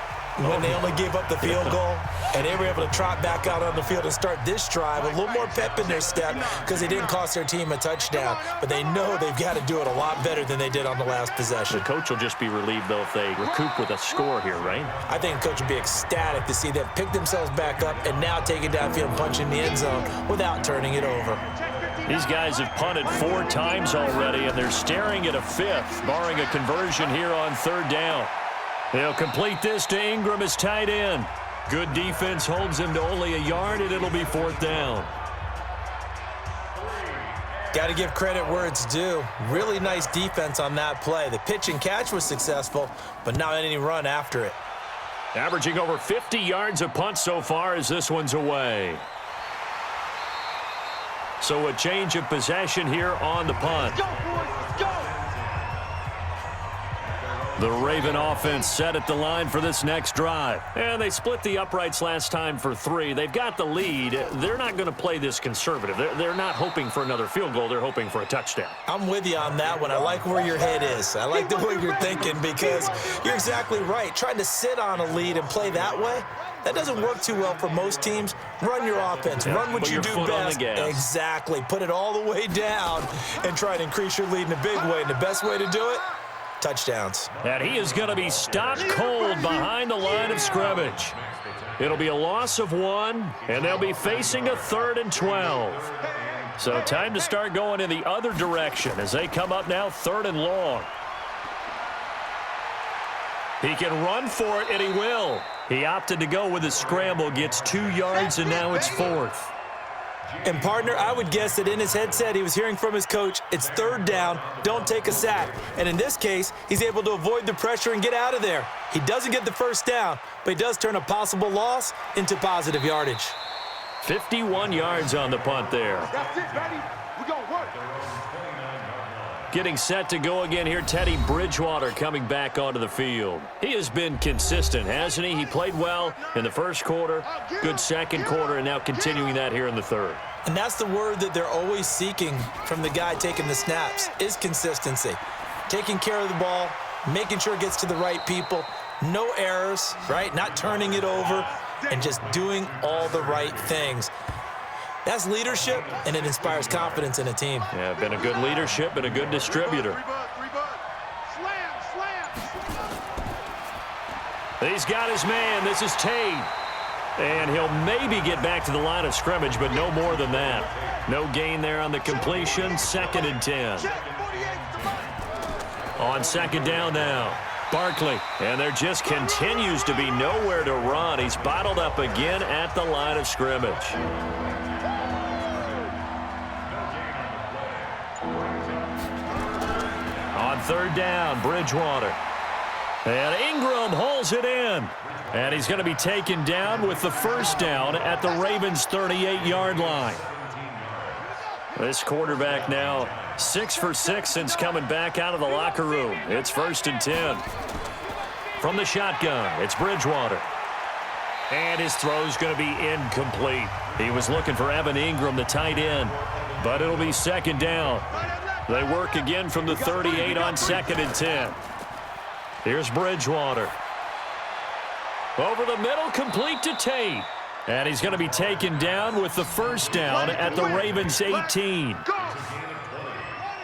when they only gave up the field goal and they were able to trot back out on the field and start this drive, a little more pep in their step because they didn't cost their team a touchdown, but they know they've got to do it a lot better than they did on the last possession. The coach will just be relieved, though, if they recoup with a score here, right? I think the coach would be ecstatic to see them pick themselves back up and now take it downfield and punch in the end zone without turning it over. These guys have punted 4 times already, and they're staring at a 5th, barring a conversion here on 3rd down. They'll complete this to Ingram as tight end. Good defense holds him to only a yard, and it'll be 4th down. Got to give credit where it's due. Really nice defense on that play. The pitch and catch was successful, but not any run after it. Averaging over 50 yards a punt so far as this one's away. So a change of possession here on the punt. Let's go, boys. Let's go. The Raven offense set at the line for this next drive. And they split the uprights last time for 3. They've got the lead. They're not going to play this conservative. They're not hoping for another field goal. They're hoping for a touchdown. I'm with you on that one. I like where your head is. I like the way you're thinking because you're exactly right. Trying to sit on a lead and play that way, that doesn't work too well for most teams. Run your offense. Run what you do best. Exactly. Put it all the way down and try to increase your lead in a big way. And the best way to do it, touchdowns. And he is going to be stopped cold behind the line of scrimmage. It'll be a loss of 1, and they'll be facing a 3rd and 12. So time to start going in the other direction as they come up now 3rd and long. He can run for it, and he will. He opted to go with a scramble, gets 2 yards, and now it's 4th. And, partner, I would guess that in his headset he was hearing from his coach, it's 3rd down, don't take a sack. And in this case, he's able to avoid the pressure and get out of there. He doesn't get the 1st down, but he does turn a possible loss into positive yardage. 51 yards on the punt there. That's it, baby. We're going to work. Getting set to go again here, Teddy Bridgewater coming back onto the field. He has been consistent, hasn't he? He played well in the 1st quarter, good 2nd quarter, and now continuing that here in the 3rd. And that's the word that they're always seeking from the guy taking the snaps, is consistency. Taking care of the ball, making sure it gets to the right people, no errors, right? Not turning it over, and just doing all the right things. That's leadership, and it inspires confidence in a team. Yeah, been a good leadership and a good distributor. He's got his man. This is Tate. And he'll maybe get back to the line of scrimmage, but no more than that. No gain there on the completion. 2nd and 10. On 2nd down now, Barkley. And there just continues to be nowhere to run. He's bottled up again at the line of scrimmage. On 3rd down, Bridgewater. And Ingram holds it in. And he's going to be taken down with the 1st down at the Ravens' 38-yard line. This quarterback now 6 for 6 since coming back out of the locker room. It's 1st and 10. From the shotgun, it's Bridgewater. And his throw's going to be incomplete. He was looking for Evan Ingram, the tight end. But it'll be 2nd down. They work again from the 38 on 2nd and 10. Here's Bridgewater. Over the middle, complete to Tate. And he's going to be taken down with the 1st down at the Ravens' 18.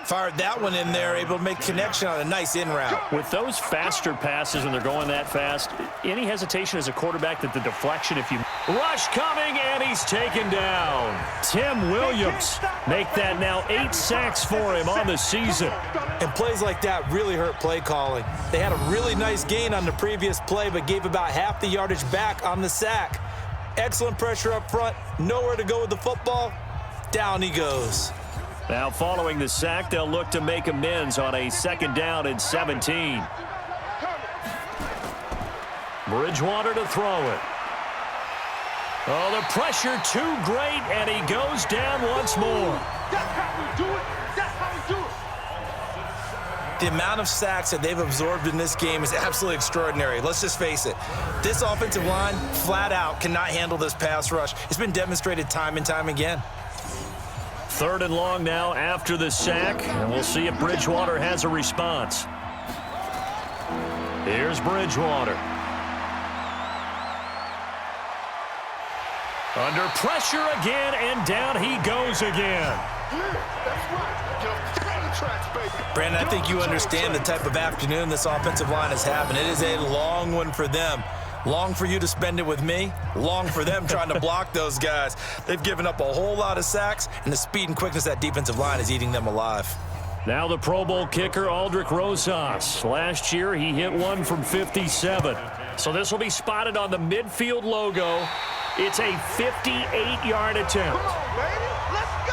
Fired that one in there, able to make connection on a nice in route. With those faster passes when they're going that fast, any hesitation as a quarterback that the deflection, if you rush coming, and he's taken down. Tim Williams make that now 8 sacks for him on the season. And plays like that really hurt play calling. They had a really nice gain on the previous play, but gave about half the yardage back on the sack. Excellent pressure up front, nowhere to go with the football. Down he goes. Now following the sack, they'll look to make amends on a 2nd down and 17. Bridgewater to throw it. Oh, the pressure too great, and he goes down once more. That's how we do it. That's how we do it. The amount of sacks that they've absorbed in this game is absolutely extraordinary. Let's just face it. This offensive line, flat out, cannot handle this pass rush. It's been demonstrated time and time again. 3rd and long now after the sack, and we'll see if Bridgewater has a response. Here's Bridgewater. Under pressure again, and down he goes again. Brandon, I think you understand the type of afternoon this offensive line is having. It is a long one for them. Long for you to spend it with me. Long for them trying to block those guys. They've given up a whole lot of sacks, and the speed and quickness of that defensive line is eating them alive. Now the Pro Bowl kicker, Aldrick Rosas. Last year, he hit one from 57. So this will be spotted on the midfield logo. It's a 58-yard attempt. Come on, baby. Let's go.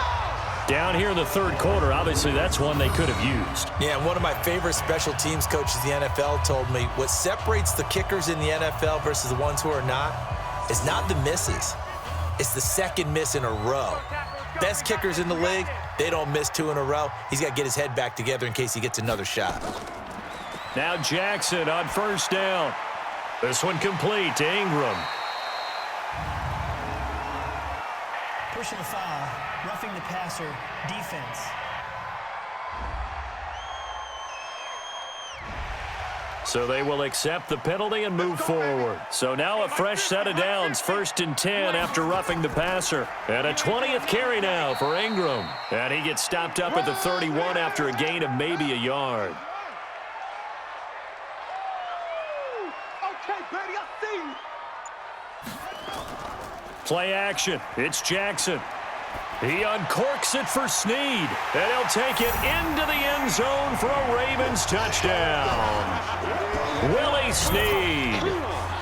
Down here in the 3rd quarter, obviously that's one they could have used. Yeah, and one of my favorite special teams coaches in the NFL told me what separates the kickers in the NFL versus the ones who are not is not the misses. It's the 2nd miss in a row. best kickers in the league, they don't miss 2 in a row. He's got to get his head back together in case he gets another shot. Now Jackson on first down. This one complete to Ingram. Personal foul, roughing the passer, defense. So they will accept the penalty and move forward. So now a fresh set of downs, 1st and 10 after roughing the passer. And a 20th carry now for Ingram. And he gets stopped up at the 31 after a gain of maybe a yard. Okay, Betty, I see you. Play action. It's Jackson. He uncorks it for Snead, and he'll take it into the end zone for a Ravens touchdown. Willie Snead,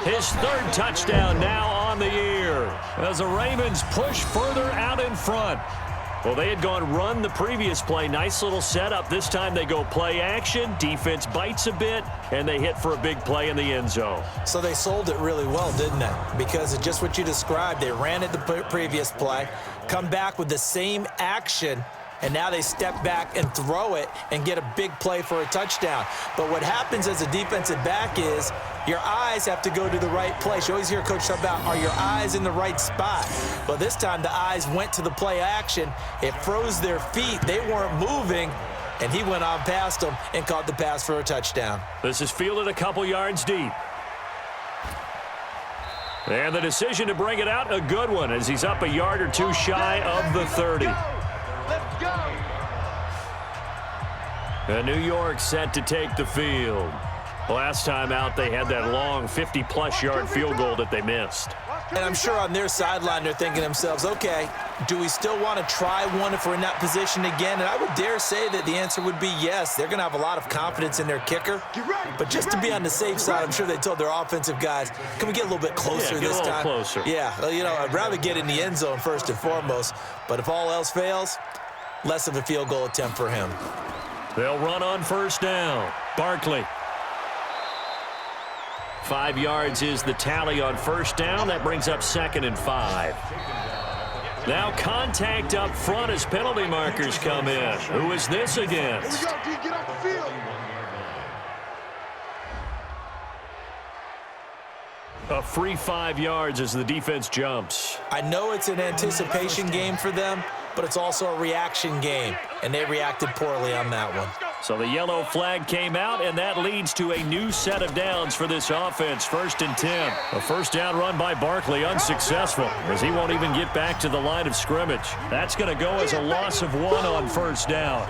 his 3rd touchdown now on the year, as the Ravens push further out in front. Well, they had gone run the previous play. Nice little setup. This time they go play action. Defense bites a bit, and they hit for a big play in the end zone. So they sold it really well, didn't they? Because of just what you described. They ran it the previous play, come back with the same action, and now they step back and throw it and get a big play for a touchdown. But what happens as a defensive back is your eyes have to go to the right place. You always hear Coach talk about, are your eyes in the right spot? But this time the eyes went to the play action. It froze their feet. They weren't moving, and he went on past them and caught the pass for a touchdown. This is fielded a couple yards deep. And the decision to bring it out, a good one, as he's up a yard or 2 shy of the 30. Let's go. And New York set to take the field. Last time out, they had that long 50-plus yard field goal that they missed. And I'm sure on their sideline, they're thinking to themselves, okay, do we still want to try one if we're in that position again? And I would dare say that the answer would be yes. They're going to have a lot of confidence in their kicker. But just to be on the safe side, I'm sure they told their offensive guys, can we get a little bit closer this time? Closer. Yeah, well, you know, I'd rather get in the end zone first and foremost. But if all else fails, less of a field goal attempt for him. They'll run on first down. Barkley. 5 yards is the tally on first down. That brings up 2nd and 5. Now contact up front as penalty markers come in. Who is this against? Get off the field. A free 5 yards as the defense jumps. I know it's an anticipation game for them, but it's also a reaction game, and they reacted poorly on that one. So the yellow flag came out, and that leads to a new set of downs for this offense. 1st and 10. A first down run by Barkley, unsuccessful, as he won't even get back to the line of scrimmage. That's going to go as a loss of 1 on first down.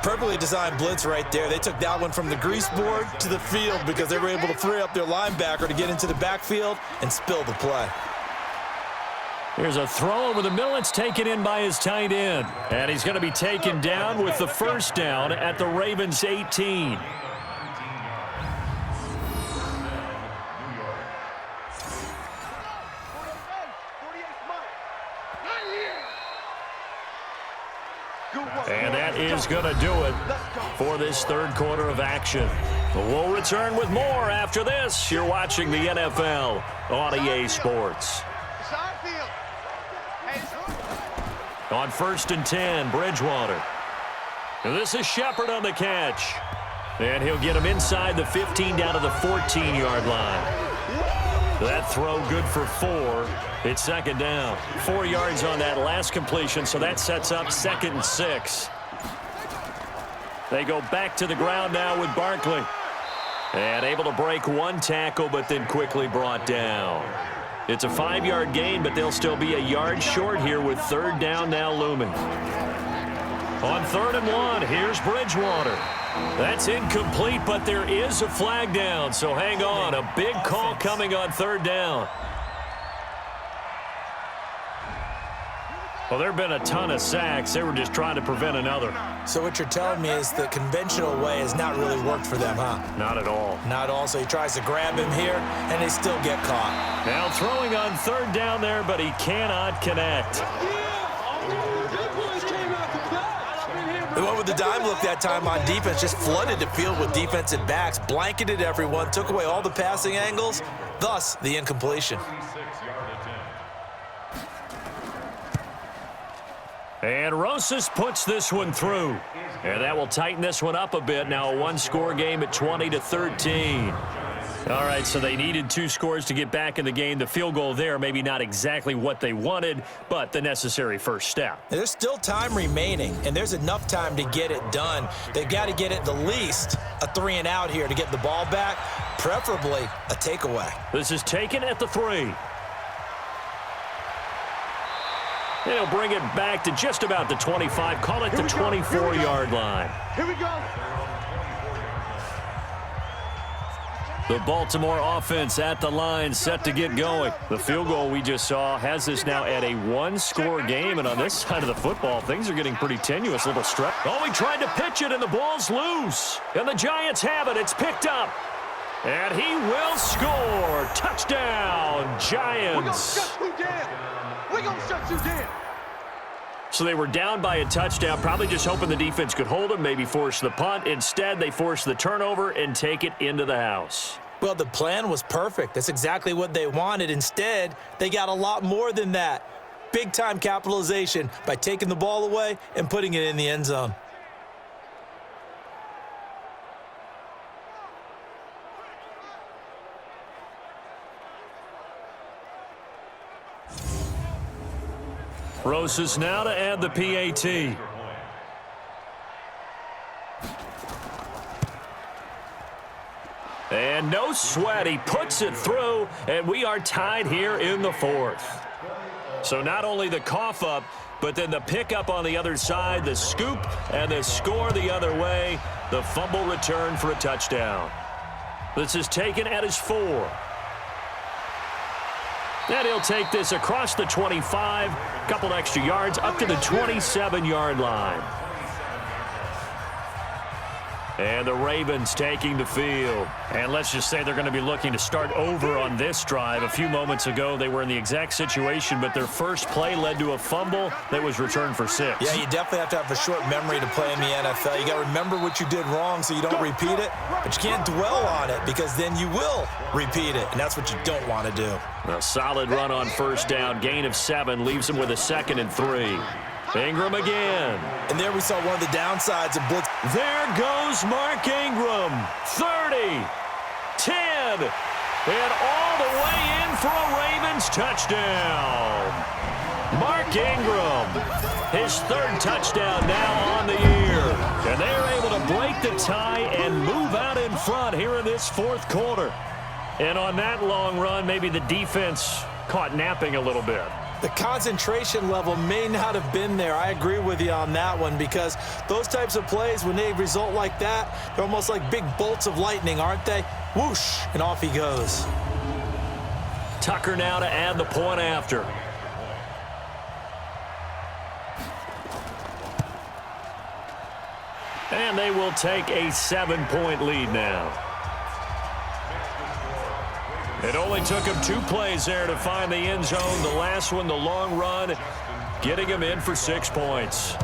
Perfectly designed blitz right there. They took that one from the grease board to the field because they were able to free up their linebacker to get into the backfield and spill the play. Here's a throw over the middle. It's taken in by his tight end. And he's going to be taken down with the first down at the Ravens 18. And that is going to do it for this 3rd quarter of action. We'll return with more after this. You're watching the NFL on EA Sports. On 1st and 10, Bridgewater. This is Shepard on the catch. And he'll get him inside the 15 down to the 14-yard line. That throw good for 4. It's 2nd down. 4 yards on that last completion, so that sets up 2nd and 6. They go back to the ground now with Barkley. And able to break 1 tackle, but then quickly brought down. It's a 5-yard gain, but they'll still be a yard short here with 3rd down now looming. On 3rd and 1, here's Bridgewater. That's incomplete, but there is a flag down, so hang on. A big call coming on 3rd down. Well, there have been a ton of sacks. They were just trying to prevent another. So what you're telling me is the conventional way has not really worked for them, huh? Not at all. Not at all. So he tries to grab him here, and they still get caught. Now throwing on 3rd down there, but he cannot connect. They went with the dime look that time on defense, just flooded the field with defensive backs, blanketed everyone, took away all the passing angles, thus the incompletion. And Rosas puts this one through. And that will tighten this one up a bit. Now a one-score game at 20-13. All right, so they needed 2 scores to get back in the game. The field goal there, maybe not exactly what they wanted, but the necessary first step. There's still time remaining, and there's enough time to get it done. They've got to get at the least a 3-and-out here to get the ball back, preferably a takeaway. This is taken at the 3. They'll bring it back to just about the 25. Call it the 24-yard line. Here we go. The Baltimore offense at the line, set to get going. The field goal we just saw has this now at a one-score game, and on this side of the football, things are getting pretty tenuous. A little stretch. Oh, he tried to pitch it, and the ball's loose. And the Giants have it. It's picked up. And he will score. Touchdown, Giants. We're going to shut you down. So they were down by a touchdown, probably just hoping the defense could hold them, maybe force the punt. Instead, they force the turnover and take it into the house. Well, the plan was perfect. That's exactly what they wanted. Instead, they got a lot more than that. Big-time capitalization by taking the ball away and putting it in the end zone. Rosas now to add the PAT. And no sweat, he puts it through, and we are tied here in the 4th. So not only the cough up, but then the pickup on the other side, the scoop, and the score the other way, the fumble return for a touchdown. This is taken at his 4. And he'll take this across the 25, couple extra yards, up to the 27-yard line. And the Ravens taking the field. And let's just say they're going to be looking to start over on this drive. A few moments ago, they were in the exact situation, but their first play led to a fumble that was returned for 6. Yeah, you definitely have to have a short memory to play in the NFL. You got to remember what you did wrong so you don't repeat it, but you can't dwell on it because then you will repeat it, and that's what you don't want to do. A solid run on first down. Gain of 7 leaves them with a 2nd and 3. Ingram again. And there we saw one of the downsides of blitz. There goes Mark Ingram. 30, 10, and all the way in for a Ravens touchdown. Mark Ingram, his 3rd touchdown now on the year. And they're able to break the tie and move out in front here in this 4th quarter. And on that long run, maybe the defense caught napping a little bit. The concentration level may not have been there. I agree with you on that one because those types of plays, when they result like that, they're almost like big bolts of lightning, aren't they? Whoosh, and off he goes. Tucker now to add the point after. And they will take a 7-point lead now. It only took him 2 plays there to find the end zone. The last one, the long run, getting him in for 6 points.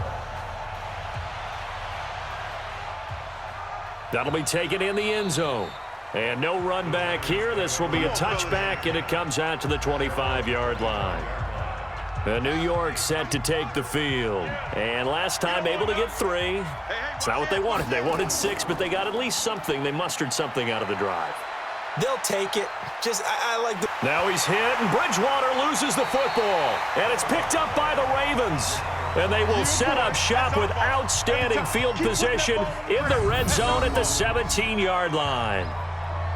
That'll be taken in the end zone. And no run back here. This will be a touchback, and it comes out to the 25-yard line. New York set to take the field. And last time able to get 3. It's not what they wanted. They wanted 6, but they got at least something. They mustered something out of the drive. They'll take it. I like the... Now he's hit, and Bridgewater loses the football. And it's picked up by the Ravens. And they will set up shop with outstanding field position in the red zone at the 17-yard line.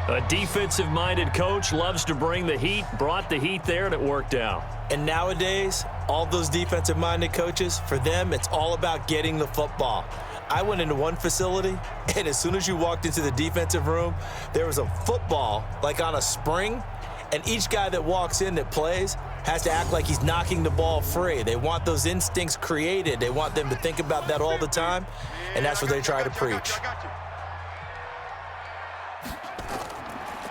A defensive-minded coach loves to bring the heat, brought the heat there, and it worked out. And nowadays, all those defensive-minded coaches, for them, it's all about getting the football. I went into one facility, and as soon as you walked into the defensive room, there was a football, like on a spring, and each guy that walks in that plays has to act like he's knocking the ball free. They want those instincts created. They want them to think about that all the time, and that's what they try to preach.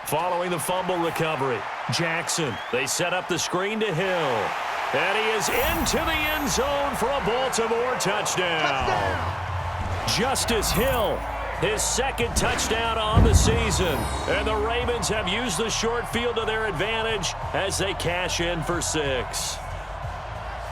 Following the fumble recovery, Jackson. They set up the screen to Hill. And he is into the end zone for a Baltimore touchdown. Justice Hill, his 2nd touchdown on the season. And the Ravens have used the short field to their advantage as they cash in for 6.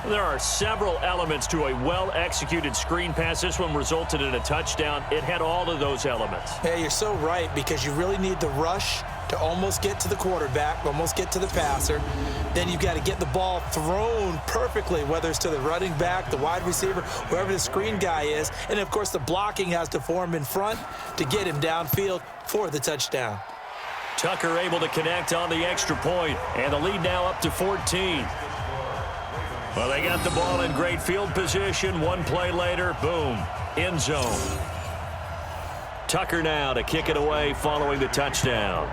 There are several elements to a well-executed screen pass. This one resulted in a touchdown. It had all of those elements. Yeah, you're so right, because you really need the rush to almost get to the quarterback, almost get to the passer. Then you've got to get the ball thrown perfectly, whether it's to the running back, the wide receiver, whoever the screen guy is. And, of course, the blocking has to form in front to get him downfield for the touchdown. Tucker able to connect on the extra point, and the lead now up to 14. Well, they got the ball in great field position. One play later, boom, end zone. Tucker now to kick it away following the touchdown.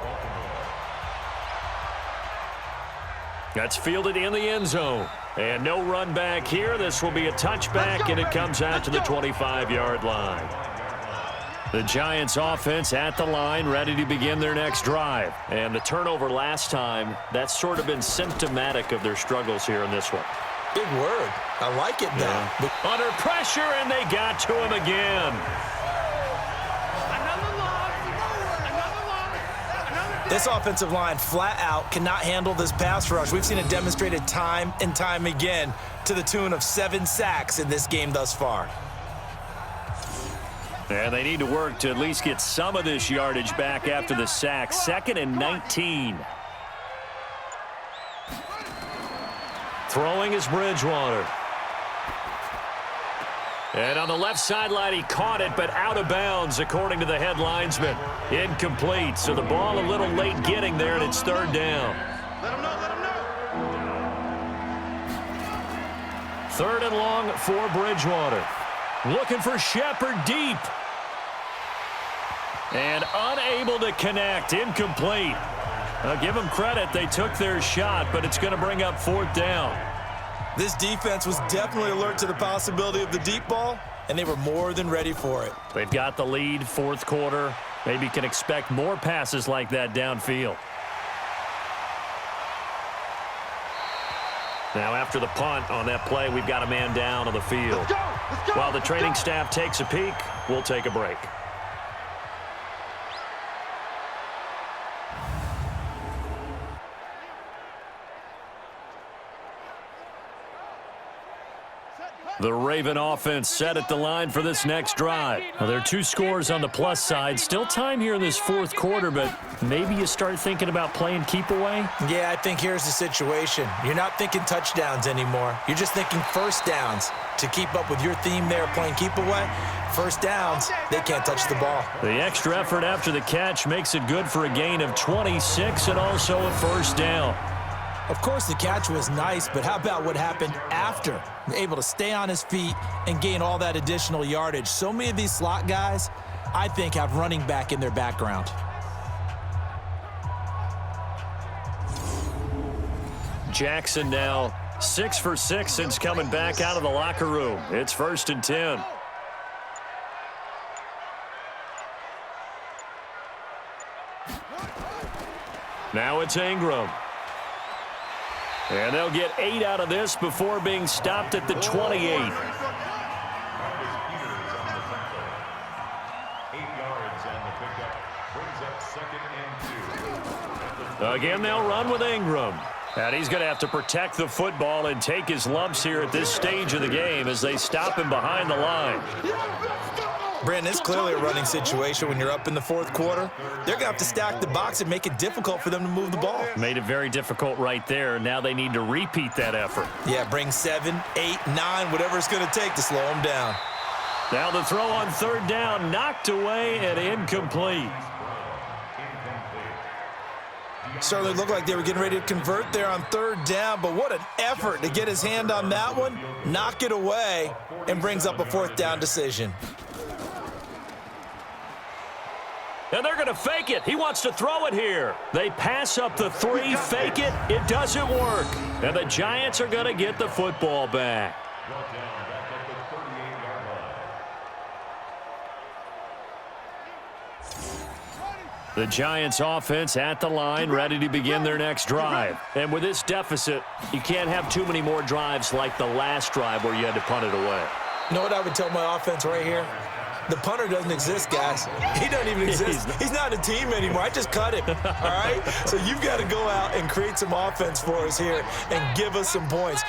That's fielded in the end zone. And no run back here. This will be a touchback, and it comes out to the 25-yard line. The Giants offense at the line, ready to begin their next drive. And the turnover last time, that's sort of been symptomatic of their struggles here in this one. Big word. I like it now. Yeah. Under pressure, and they got to him again. This offensive line flat out cannot handle this pass rush. We've seen it demonstrated time and time again to the tune of 7 sacks in this game thus far. And they need to work to at least get some of this yardage back after the sack. 2nd and 19. Throwing is Bridgewater. And on the left sideline, he caught it, but out of bounds, according to the head linesman. Incomplete, so the ball a little late getting there, and it's 3rd down. Let him know, let him know. 3rd and long for Bridgewater. Looking for Shepard deep. And unable to connect, incomplete. Give them credit, they took their shot, but it's going to bring up 4th down. This defense was definitely alert to the possibility of the deep ball, and they were more than ready for it. They've got the lead, 4th quarter. Maybe can expect more passes like that downfield. Now after the punt on that play, we've got a man down on the field. Let's go, let's go, While the training staff takes a peek, we'll take a break. The Raven offense set at the line for this next drive. Well, there are 2 scores on the plus side. Still time here in this 4th quarter, but maybe you start thinking about playing keep away? Yeah, I think here's the situation. You're not thinking touchdowns anymore. You're just thinking first downs. To keep up with your theme there, playing keep away, first downs, they can't touch the ball. The extra effort after the catch makes it good for a gain of 26 and also a 1st down. Of course, the catch was nice, but how about what happened after? Able to stay on his feet and gain all that additional yardage. So many of these slot guys, I think, have running back in their background. Jackson now 6 for 6 since coming back out of the locker room. It's 1st and 10. Now it's Ingram. And they'll get 8 out of this before being stopped at the 28. 8 yards on the pickup. Brings up 2nd and 2. Again, they'll run with Ingram. And he's going to have to protect the football and take his lumps here at this stage of the game as they stop him behind the line. Brandon, it's clearly a running situation when you're up in the 4th quarter. They're going to have to stack the box and make it difficult for them to move the ball. Made it very difficult right there. Now they need to repeat that effort. Yeah, bring 7, 8, 9, whatever it's going to take to slow them down. Now the throw on 3rd down, knocked away and incomplete. Certainly looked like they were getting ready to convert there on 3rd down, but what an effort to get his hand on that one, knock it away, and brings up a 4th down decision. And they're going to fake it. He wants to throw it here. They pass up the 3, fake it. It doesn't work. And the Giants are going to get the football back. Brought down back at the 38-yard line. The Giants offense at the line, ready to begin their next drive. And with this deficit, you can't have too many more drives like the last drive where you had to punt it away. You know what I would tell my offense right here? The punter doesn't exist, guys. He doesn't even exist. He's not a team anymore. I just cut him, all right? So you've got to go out and create some offense for us here and give us some points.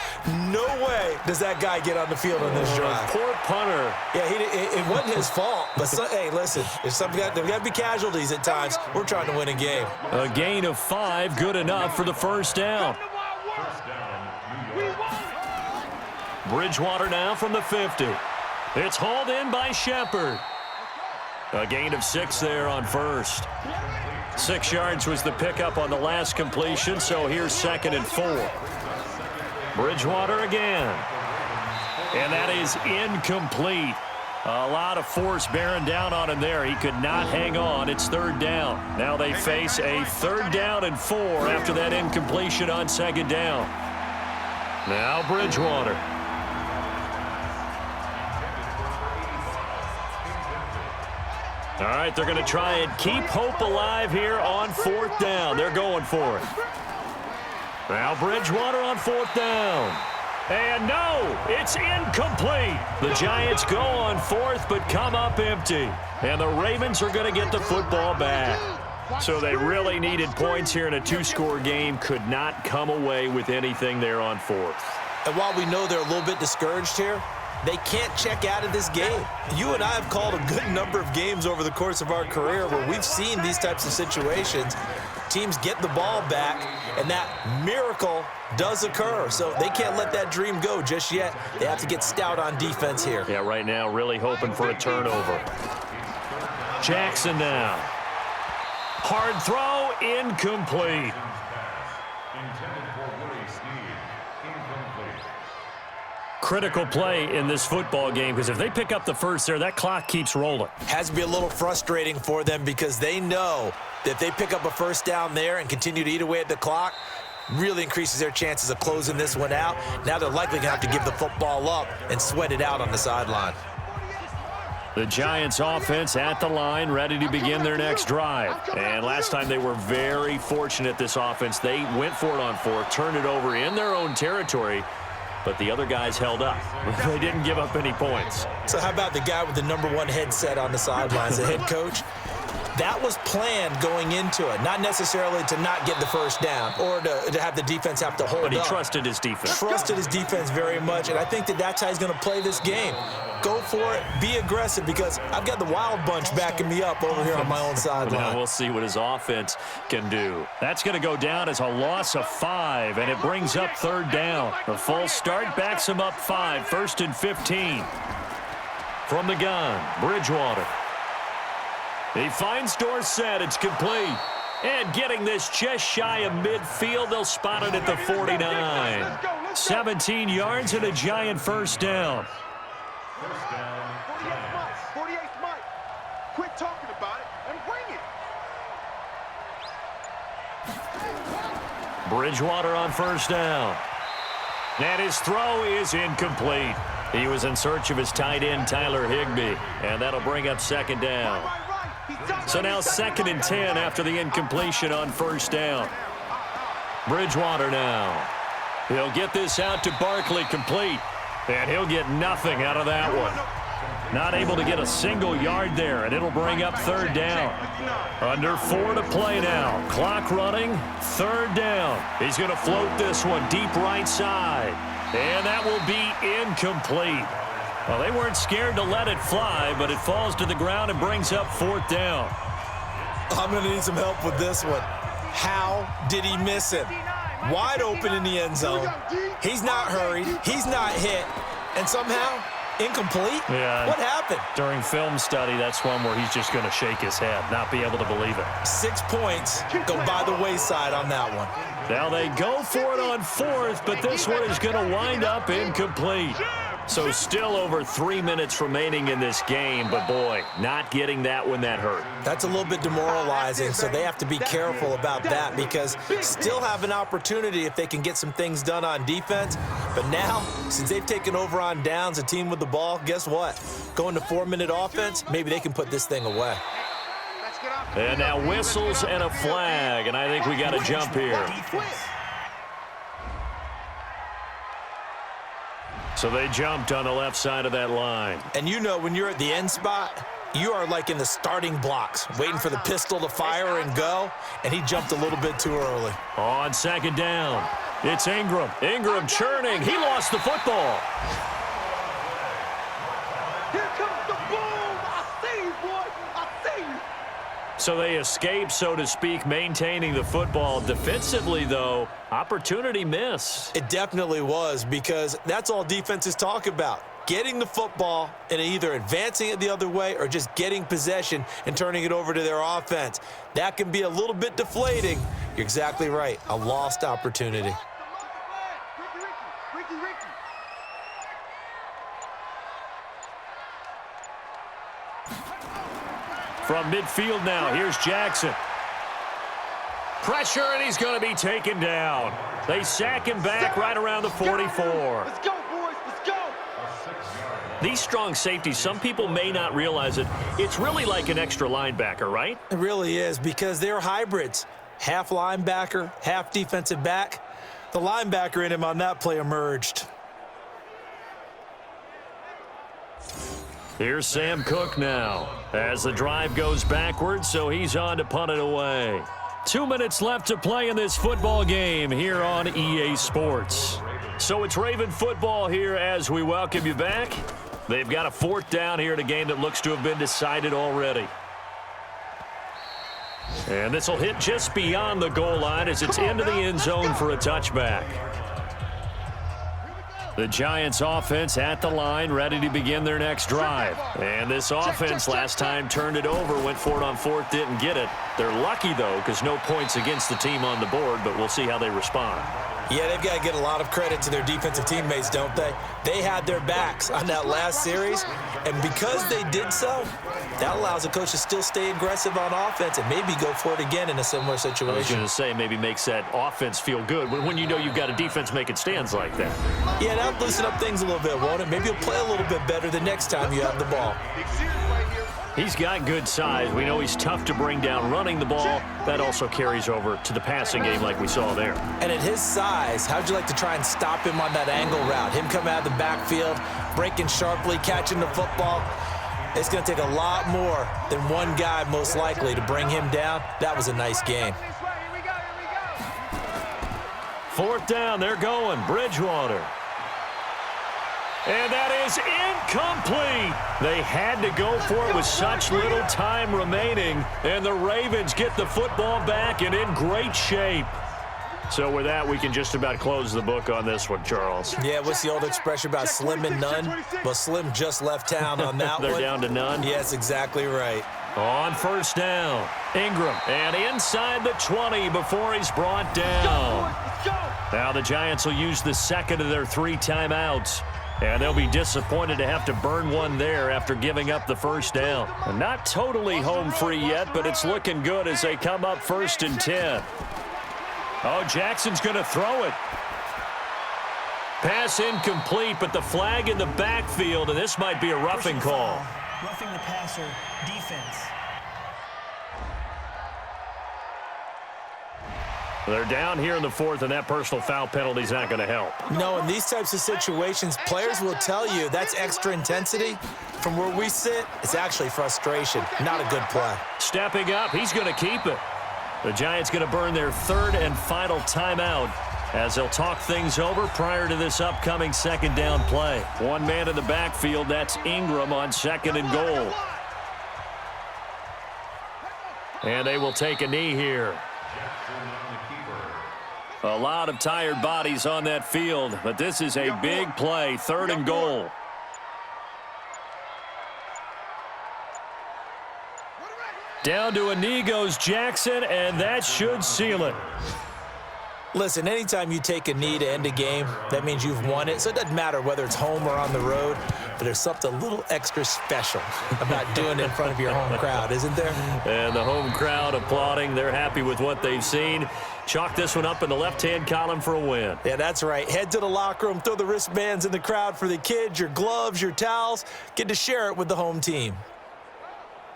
No way does that guy get on the field on this drive. Poor punter. Yeah, it wasn't his fault. But, hey, listen, there's got to be casualties at times. We're trying to win a game. A gain of 5, good enough for the first down. Bridgewater now from the 50. It's hauled in by Shepard. A gain of 6 there on first. 6 yards was the pickup on the last completion, so here's 2nd and 4. Bridgewater again. And that is incomplete. A lot of force bearing down on him there. He could not hang on. It's 3rd down. Now they face a 3rd down and 4 after that incompletion on 2nd down. Now Bridgewater. All right, they're going to try and keep hope alive here on 4th down. They're going for it. Now Bridgewater on 4th down. And no, it's incomplete. The Giants go on 4th but come up empty. And the Ravens are going to get the football back. So they really needed points here in a 2-score game. Could not come away with anything there on 4th. And while we know they're a little bit discouraged here, they can't check out of this game. You and I have called a good number of games over the course of our career where we've seen these types of situations. Teams get the ball back, and that miracle does occur. So they can't let that dream go just yet. They have to get stout on defense here. Yeah, right now really hoping for a turnover. Jackson now. Hard throw, incomplete. Critical play in this football game because if they pick up the first there, that clock keeps rolling. Has to be a little frustrating for them because they know that if they pick up a first down there and continue to eat away at the clock, really increases their chances of closing this one out. Now they're likely going to have to give the football up and sweat it out on the sideline. The Giants offense at the line, ready to begin their next drive. And last time they were very fortunate, this offense. They went for it on 4th, turned it over in their own territory, but the other guys held up. They didn't give up any points. So how about the guy with the #1 headset on the sidelines, the head coach? That was planned going into it, not necessarily to not get the first down or to have the defense have to hold up. But he trusted his defense. Trusted his defense very much, and I think that's how he's going to play this game. Go for it, be aggressive, because I've got the wild bunch backing me up over here on my own sideline. Now we'll see what his offense can do. That's going to go down as a loss of 5, and it brings up 3rd down. The full start backs him up 5, 1st and 15. From the gun, Bridgewater. He finds Dorsett. It's complete. And getting this just shy of midfield, they'll spot it at the 49. 17 yards and a Giant first down. 48th Mike. Quit talking about it and bring it. Bridgewater on first down. And his throw is incomplete. He was in search of his tight end, Tyler Higbee. And that'll bring up 2nd down. So now 2nd and 10 after the incompletion on first down. Bridgewater now. He'll get this out to Barkley, complete. And he'll get nothing out of that one. Not able to get a single yard there, and it'll bring up 3rd down. Under 4 to play now. Clock running, 3rd down. He's going to float this one deep right side. And that will be incomplete. Well, they weren't scared to let it fly, but it falls to the ground and brings up 4th down. I'm going to need some help with this one. How did he miss him? Wide open in the end zone. He's not hurried. He's not hit. And somehow, incomplete? Yeah. What happened? During film study, that's one where he's just going to shake his head, not be able to believe it. 6 points go by the wayside on that one. Now they go for it on 4th, but this one is going to wind up incomplete. So still over 3 minutes remaining in this game, but boy, not getting that one that hurt. That's a little bit demoralizing, so they have to be careful about that because still have an opportunity if they can get some things done on defense. But now, since they've taken over on downs, a team with the ball, guess what? Going to 4-minute offense, maybe they can put this thing away. And now whistles and a flag, and I think we got to jump here. So they jumped on the left side of that line. And you know when you're at the end spot, you are like in the starting blocks, waiting for the pistol to fire and go, and he jumped a little bit too early. On second down, it's Ingram. Ingram churning. He lost the football. Here comes the boom. I see you, boy. I see you. So they escape, so to speak, maintaining the football. Defensively, though, opportunity miss. It definitely was, because that's all defenses talk about. Getting the football and either advancing it the other way or just getting possession and turning it over to their offense. That can be a little bit deflating. You're exactly right. A lost opportunity. From midfield now, here's Jackson. Pressure, and he's going to be taken down. They sack him back right around the 44. Let's go, boys. Let's go. These strong safeties, some people may not realize it. It's really like an extra linebacker, right? It really is, because they're hybrids. Half linebacker, half defensive back. The linebacker in him on that play emerged. Here's Sam Cook now as the drive goes backwards, so he's on to punt it away. 2 minutes left to play in this football game here on EA Sports. So it's Raven football here as we welcome you back. They've got a 4th down here in a game that looks to have been decided already. And this will hit just beyond the goal line as it's into the end zone for a touchback. The Giants offense at the line, ready to begin their next drive. And this offense last time turned it over, went for it on 4th, didn't get it. They're lucky, though, because no points against the team on the board, but we'll see how they respond. Yeah, they've got to get a lot of credit to their defensive teammates, don't they? They had their backs on that last series, and because they did so, that allows the coach to still stay aggressive on offense and maybe go for it again in a similar situation. I was going to say, maybe makes that offense feel good when you know you've got a defense making stands like that. Yeah, that'll loosen up things a little bit, won't it? Maybe you'll play a little bit better the next time you have the ball. He's got good size. We know he's tough to bring down running the ball. That also carries over to the passing game like we saw there. And at his size, how'd you like to try and stop him on that angle route? Him coming out of the backfield, breaking sharply, catching the football. It's going to take a lot more than one guy, most likely, to bring him down. That was a nice game. 4th down, they're going. Bridgewater. And that is incomplete. They had to go for it with such little time remaining. And the Ravens get the football back and in great shape. So with that, we can just about close the book on this one, Charles. Yeah, what's the old expression about slim and none? Well, Slim just left town on that They're one. down to none? Yes, exactly right. On 1st down, Ingram. And inside the 20 before he's brought down. Now the Giants will use the 2nd of their 3 timeouts. And they'll be disappointed to have to burn one there after giving up the 1st down. And not totally home free yet, but it's looking good as they come up 1st and 10. Oh, Jackson's going to throw it. Pass incomplete, but the flag in the backfield, and this might be a roughing call. Roughing the passer, defense. They're down here in the 4th, and that personal foul penalty is not going to help. No, in these types of situations, players will tell you that's extra intensity. From where we sit, it's actually frustration, not a good play. Stepping up, he's going to keep it. The Giants going to burn their 3rd and final timeout as they'll talk things over prior to this upcoming 2nd down play. One man in the backfield, that's Ingram on 2nd and goal. And they will take a knee here. A lot of tired bodies on that field, but this is a big play, 3rd and goal. Down to a knee goes Jackson, and that should seal it. Listen, anytime you take a knee to end a game, that means you've won it. So it doesn't matter whether it's home or on the road, but there's something a little extra special about doing it in front of your home crowd, isn't there? And the home crowd applauding. They're happy with what they've seen. Chalk this one up in the left-hand column for a win. Yeah, that's right. Head to the locker room, throw the wristbands in the crowd for the kids, your gloves, your towels. Get to share it with the home team.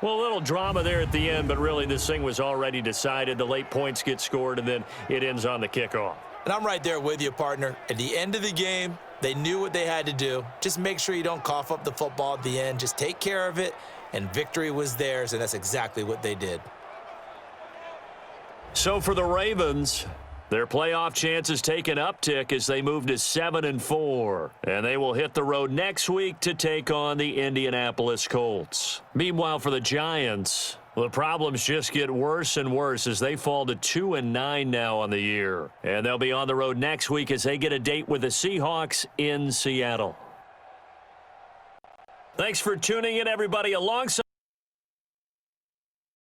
Well, a little drama there at the end, but really this thing was already decided. The late points get scored, and then it ends on the kickoff. And I'm right there with you, partner. At the end of the game, they knew what they had to do. Just make sure you don't cough up the football at the end. Just take care of it, and victory was theirs, and that's exactly what they did. So for the Ravens, their playoff chances take an uptick as they move to 7-4. And they will hit the road next week to take on the Indianapolis Colts. Meanwhile, for the Giants, the problems just get worse and worse as they fall to 2-9 now on the year. And they'll be on the road next week as they get a date with the Seahawks in Seattle. Thanks for tuning in, everybody. Alongside